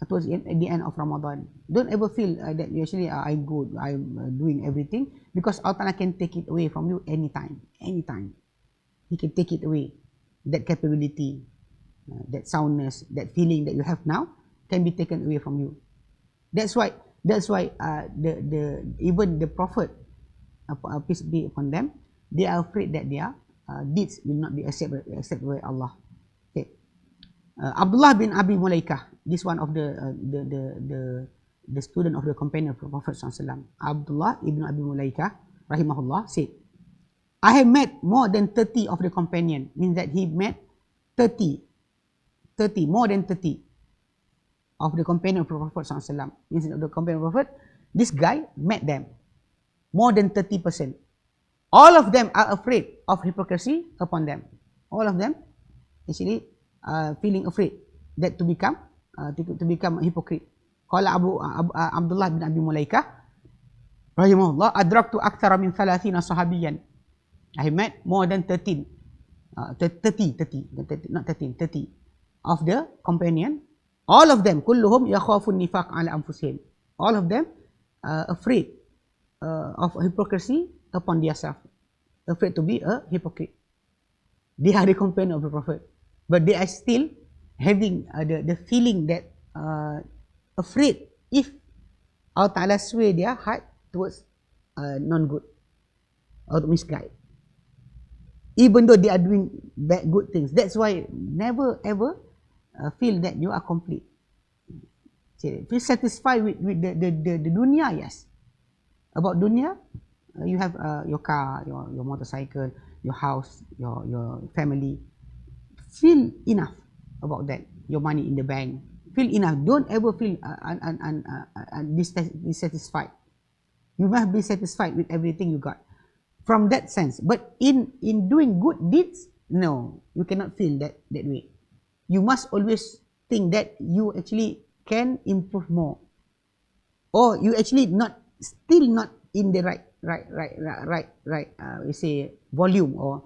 towards at the end of Ramadan. Don't ever feel that you actually I'm good, I'm doing everything, because Allah can take it away from you anytime. He can take it away. That capability, that soundness, that feeling that you have now can be taken away from you. That's why even the Prophet, peace be upon them, they are afraid that their deeds will not be accepted by Allah. Okay. Abdullah bin Abi Mulaikah, this one of the student of the companion of the Prophet SAW, Abdullah ibn Abi Mulaikah, rahimahullah, said, I have met more than 30 of the companion, means that he met 30, more than 30 of the companion of the Prophet SAW. Means the companion of the Prophet, this guy met them, more than 30%. All of them are afraid of hypocrisy upon them. All of them actually feeling afraid that to become a hypocrite. Qala Abdullah bin Abi Mulaikah, rahimahullah, adraktu akthara min 30 sahabiyan. I met more than 30 of the companion. All of them, kulluhum yakhafun nifaq ala anfusihim. All of them afraid of hypocrisy upon themselves, afraid to be a hypocrite. They are the companion of the Prophet, but they are still having the feeling that afraid if Allah Ta'ala sway their heart towards non-good or misguide, even though they are doing good things. That's why never ever feel that you are complete. Feel satisfied with the dunya, yes. About dunya, you have your car, your motorcycle, your house, your family. Feel enough about that. Your money in the bank. Feel enough. Don't ever feel dissatisfied. You must be satisfied with everything you got. From that sense. But in doing good deeds, no, you cannot feel that way. You must always think that you actually can improve more, or you actually still not in the right we say volume, or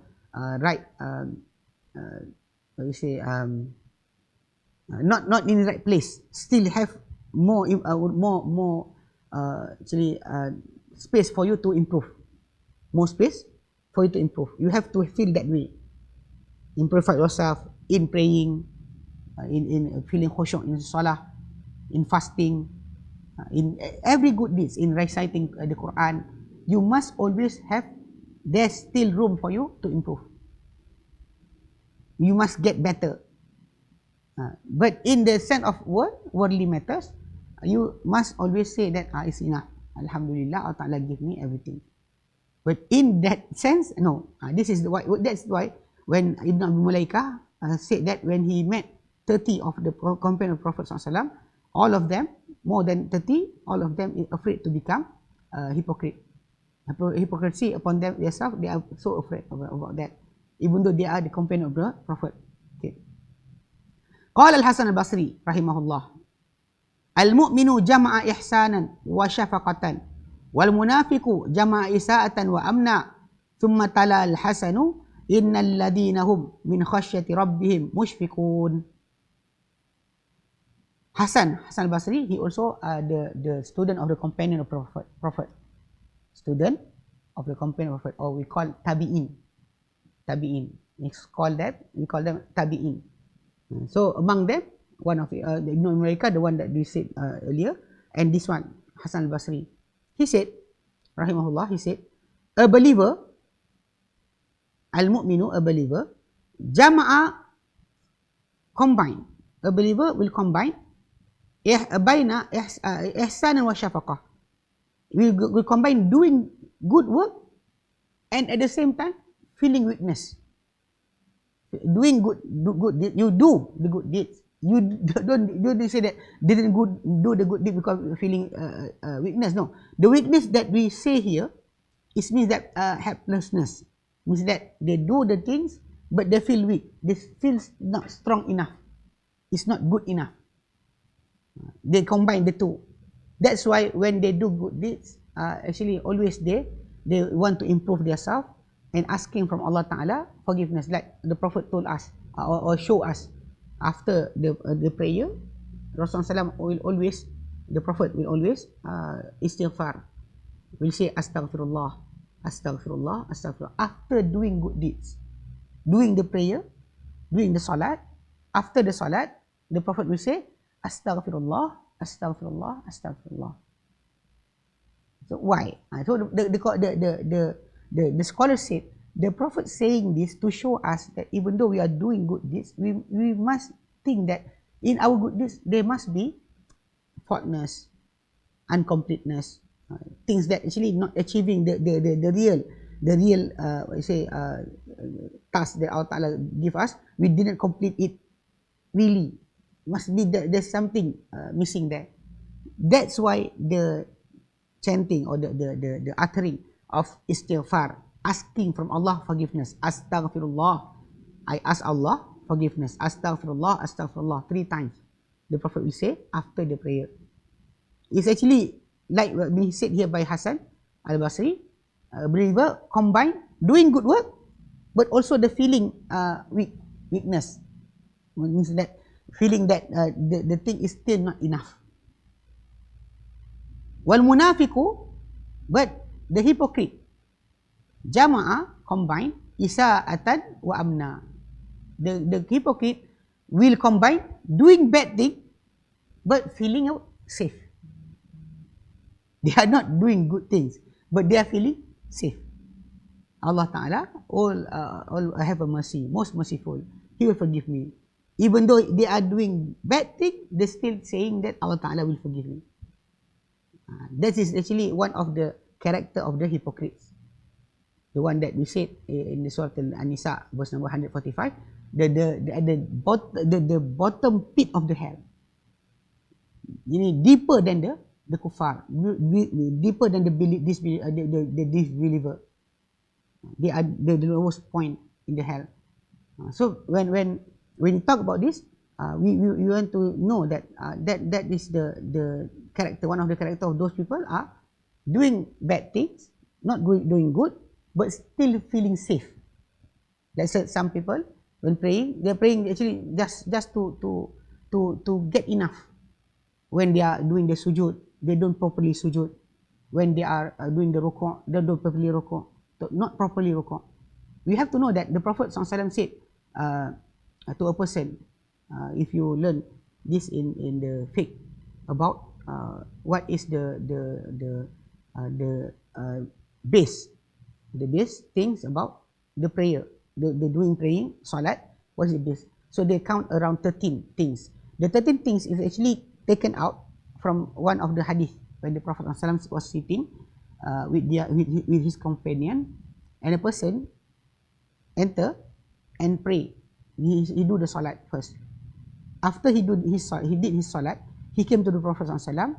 not in the right place. Still have more space for you to improve. More space for you to improve. You have to feel that way. Improve yourself in praying, in feeling khusyuk in salah, in fasting, in every good deeds, in reciting the Quran. You must always have, there's still room for you to improve. You must get better. But in the sense of worldly matters, you must always say that it's enough. Alhamdulillah, Allah Ta'ala give me everything. But in that sense, no. That's why when Ibn Abi Mulaikah said that when he met 30 of the companions of Prophet ﷺ, all of them, more than 30, all of them is afraid to become hypocrite. Hypocrisy upon them themselves, they are so afraid about that, even though they are the companion of the Prophet. Okay. Qala al-Hasan al-Basri rahimahullah, al-mu'minu jama'a ihsanan wa syafaqatan wal munafiqu jama'a isa'atan wa amna. Thumma tala al-Hasanu innal ladina hum min khasyati rabbihim mushfiqun. Hasan al-Basri, he also the student of the companion of Prophet. Student of the companion of Prophet, or we call tabi'in. We call them tabi'in. So among them, one of Ibn America, the one that we said earlier, and this one, Hasan al-Basri. He said, rahimahullah, he said, a believer, al-mu'minu, a believer, jama'a, combine. A believer will combine baina ihsanan wa syafaqah. We combine doing good work and at the same time feeling weakness. Doing good deeds, you do the good deeds. You don't say that didn't do the good deed because feeling weakness. No, the weakness that we say here means that helplessness. Means that they do the things but they feel weak. They feel not strong enough. It's not good enough. They combine the two. That's why when they do good deeds, actually always they want to improve themselves and asking from Allah Ta'ala forgiveness, like the Prophet told us or show us after the prayer. Rasulullah will always, the Prophet will always istighfar, will say astaghfirullah, astaghfirullah, astaghfirullah after doing good deeds, doing the prayer, doing the salat. After the salat, the Prophet will say astaghfirullah, astaghfirullah, astaghfirullah. So why? So the scholar said the Prophet saying this to show us that even though we are doing good deeds, we must think that in our good deeds there must be faultness, incompleteness, things that actually not achieving the real task that Allah Ta'ala give us. We didn't complete it really. Must be there's something missing there. That's why the chanting or the uttering of istighfar, asking from Allah forgiveness, astaghfirullah, I ask Allah forgiveness, astaghfirullah, astaghfirullah 3 times. The Prophet will say after the prayer. It's actually like what we said here by Hasan al-Basri, a believer combine doing good work but also the feeling weakness. Means that feeling that the thing is still not enough. Wal munafiqu, but the hypocrite, jama'a, combine, isa'atan wa amna. The hypocrite will combine doing bad thing but feeling safe. They are not doing good things but they are feeling safe. Allah Ta'ala all have a mercy, most merciful. He will forgive me. Even though they are doing bad thing, they're still saying that Allah Ta'ala will forgive me. That is actually one of the character of the hypocrites. The one that we said in the Surah An-Nisa, verse number 145, the bottom pit of the hell. Ini deeper than the kuffar, deeper than the disbeliever. They are the lowest point in the hell. So when you talk about this, we want to know that that is the character. One of the character of those people are doing bad things, not doing good, but still feeling safe. Like some people, when praying, they're praying actually just to get enough. When they are doing the sujud, they don't properly sujud. When they are doing the rukuk, they don't properly rukuk. Not properly rukuk. We have to know that the Prophet SAW said to a person, if you learn this in the fiqh about what is the base things about the prayer, the doing praying, salat, what is the base? So they count around 13 things. The 13 things is actually taken out from one of the hadith when the Prophet ﷺ was sitting with his companion, and a person enter and pray. He do the salat first. After he did his salat, he came to the Prophet ﷺ,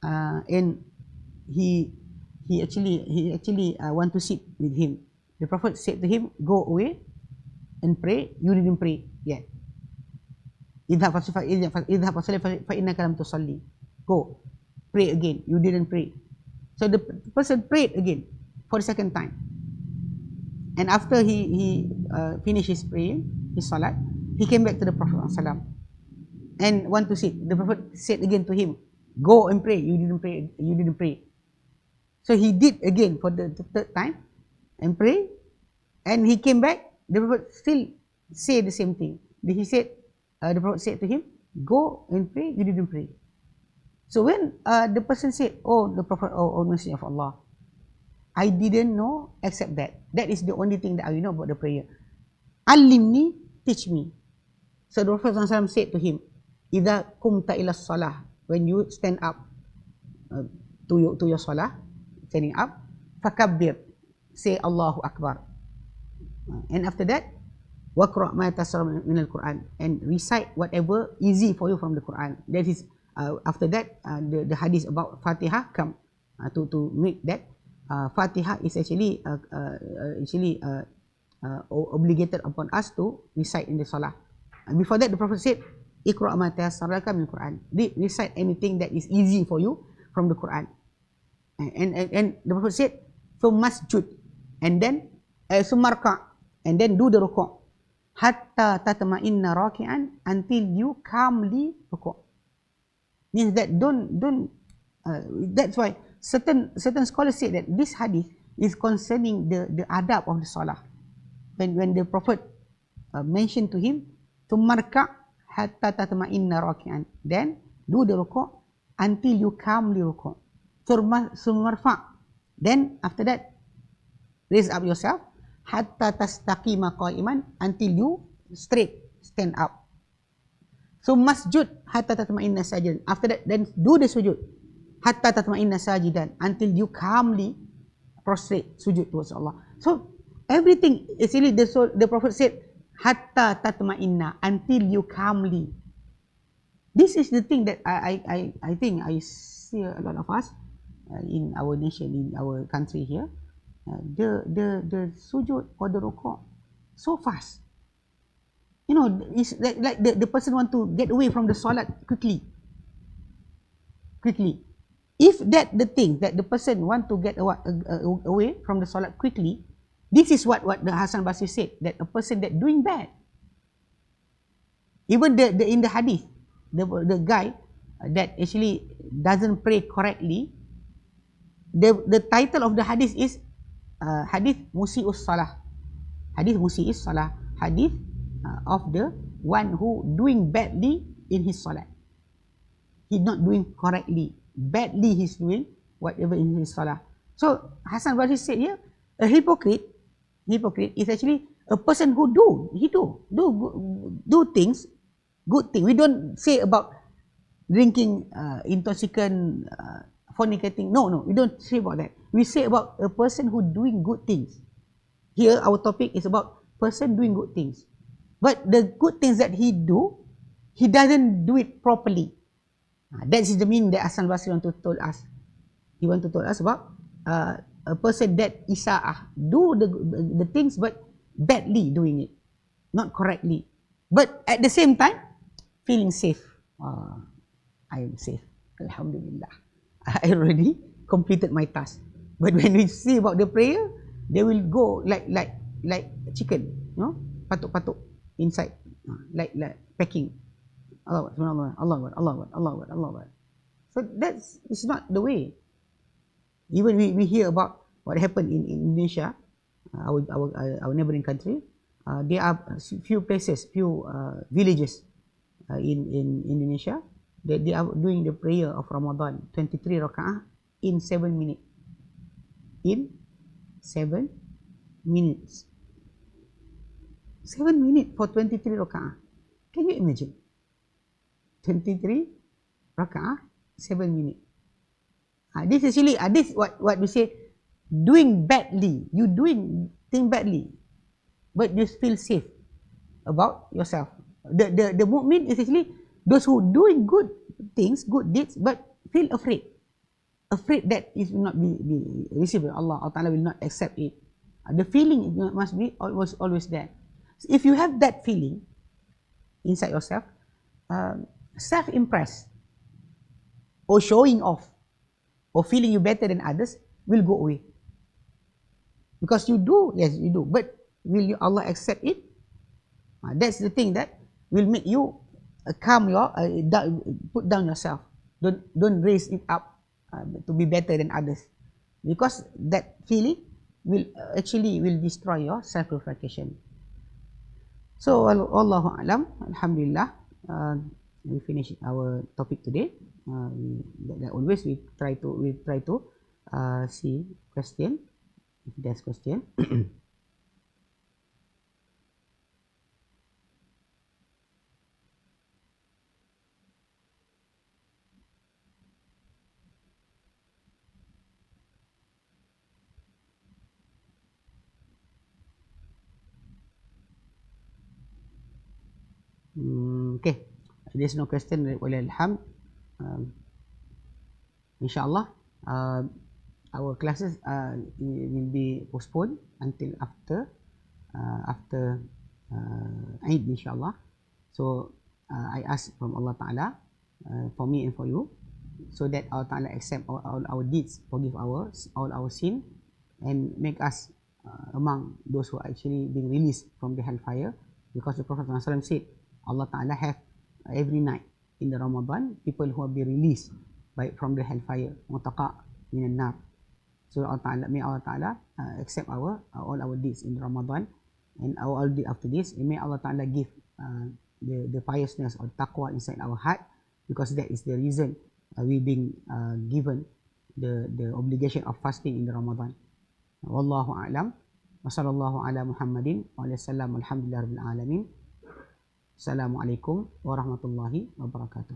and he actually want to sit with him. The Prophet said to him, "Go away and pray. You didn't pray yet. Idhab fa innaka lam tusalli. Go, pray again. You didn't pray." So the person prayed again for the second time. And after he finished his praying, his salat, he came back to the Prophet ﷺ and want to sit. The Prophet said again to him, "Go and pray. You didn't pray. You didn't pray." So he did again for the third time and pray, and he came back. The Prophet still say the same thing. He said, the Prophet said to him, "Go and pray. You didn't pray." So when the person said, "Oh, the Prophet, oh Messenger of Allah, I didn't know except that. That is the only thing that I know about the prayer. Alimni, teach me." So the Prophet ﷺ said to him, "Idza kumta ila salah," when you stand up to your salah, standing up, fakabbir, say Allahu Akbar. And after that, waqra' ma tayassara min al-Quran, and recite whatever easy for you from the Quran. That is, after that, the hadith about Fatiha come to make that Fatiha is actually obligated upon us to recite in the salah. And before that, the Prophet said, "Iqra' ma tayassara min al-Quran." Recite anything that is easy for you from the Quran. And the Prophet said, "Masjud," and then sumarka, and then do the rukuk, hatta tatma'inna raki'an, until you calmly rukuk. Means that don't that's why certain scholars say that this hadith is concerning the adab of the salah. When the Prophet mentioned to him, "Sumarka hatta tatma'inna raki'an," then do the rukuk until you calmly rukuk. Sumarfa, then after that raise up yourself, hatta tastaqima qa'iman, until you straight stand up. So masjud hatta tatma'inna sajidan, after that then do the sujud, hatta tatma'inna sajidan, until you calmly prostrate, sujud towards Allah. So everything actually the Prophet said hatta tatma'inna, until you calmly. This is the thing that I think I see a lot of us in our nation, in our country here, the sujud or the rukuk so fast. You know, it's like the person want to get away from the salat quickly. If that the thing that the person want to get away from the salat quickly, this is what the Hasan Basri said, that a person that doing bad, even in the hadith, the guy that actually doesn't pray correctly, the title of the hadith is hadith musi'us salah, hadith musi'us salah, hadith of the one who doing badly in his salat. He's not doing correctly, badly he's doing whatever in his salah. So Hasan Basri said here, a hypocrite is actually a person who do things good thing. We don't say about drinking intoxicant, fornicating. No, we don't say about that. We say about a person who doing good things. Here our topic is about person doing good things. But the good things that he do, he doesn't do it properly. That is the meaning that Hasan Basri want to tell us. He want to tell us about a person that isa'ah, do the things but badly doing it, not correctly. But at the same time, feeling safe. I am safe. Alhamdulillah. I already completed my task. But when we see about the prayer, they will go like chicken, you know, patuk-patuk inside, like packing. Allah Akbar, Allah Akbar, Allah Akbar, Allah Akbar, Allah Akbar. So it's not the way. Even we hear about what happened in Indonesia, our neighboring country. There are few places, few villages in Indonesia that they are doing the prayer of Ramadan, 23 raka'ah in 7 minutes. In 7 minutes. 7 minutes for 23 raka'ah. Can you imagine? 23 raka'ah, 7 minutes. This actually, this what we say, doing badly. You doing thing badly, but you feel safe about yourself. The mu'min is actually those who doing good things, good deeds, but feel afraid that it will not be received by Allah. Allah Ta'ala will not accept it. The feeling must be always there. So if you have that feeling inside yourself, self-impressed or showing off or feeling you better than others will go away. Because you do, yes you do, but will Allah accept it? That's the thing that will make you calm your, put down yourself. Don't raise it up to be better than others. Because that feeling will actually destroy your self-purification. So Allahu A'lam, Alhamdulillah, we finish our topic today. Always we try to see question, if there's question. Okay, there's no question. Walhamd. Inshallah, our classes will be postponed until after Eid, inshallah. So I ask from Allah Ta'ala for me and for you, so that Allah Ta'ala accept all our deeds, forgive all our sin, and make us among those who are actually being released from the hellfire. Because the Prophet ﷺ said, Allah Ta'ala have every night in the Ramadan people who will be released from the hellfire, mutaqa minan nar. So may Allah Ta'ala accept all our deeds in Ramadan, and all deeds after this, and may Allah Ta'ala give the piousness or taqwa inside our heart, because that is the reason we being given the obligation of fasting in the Ramadan. Wallahu a'lam. Wa sallallahu ala Muhammadin wa alihi wasallam. Alhamdulillah rabbil alamin. Assalamualaikum warahmatullahi wabarakatuh.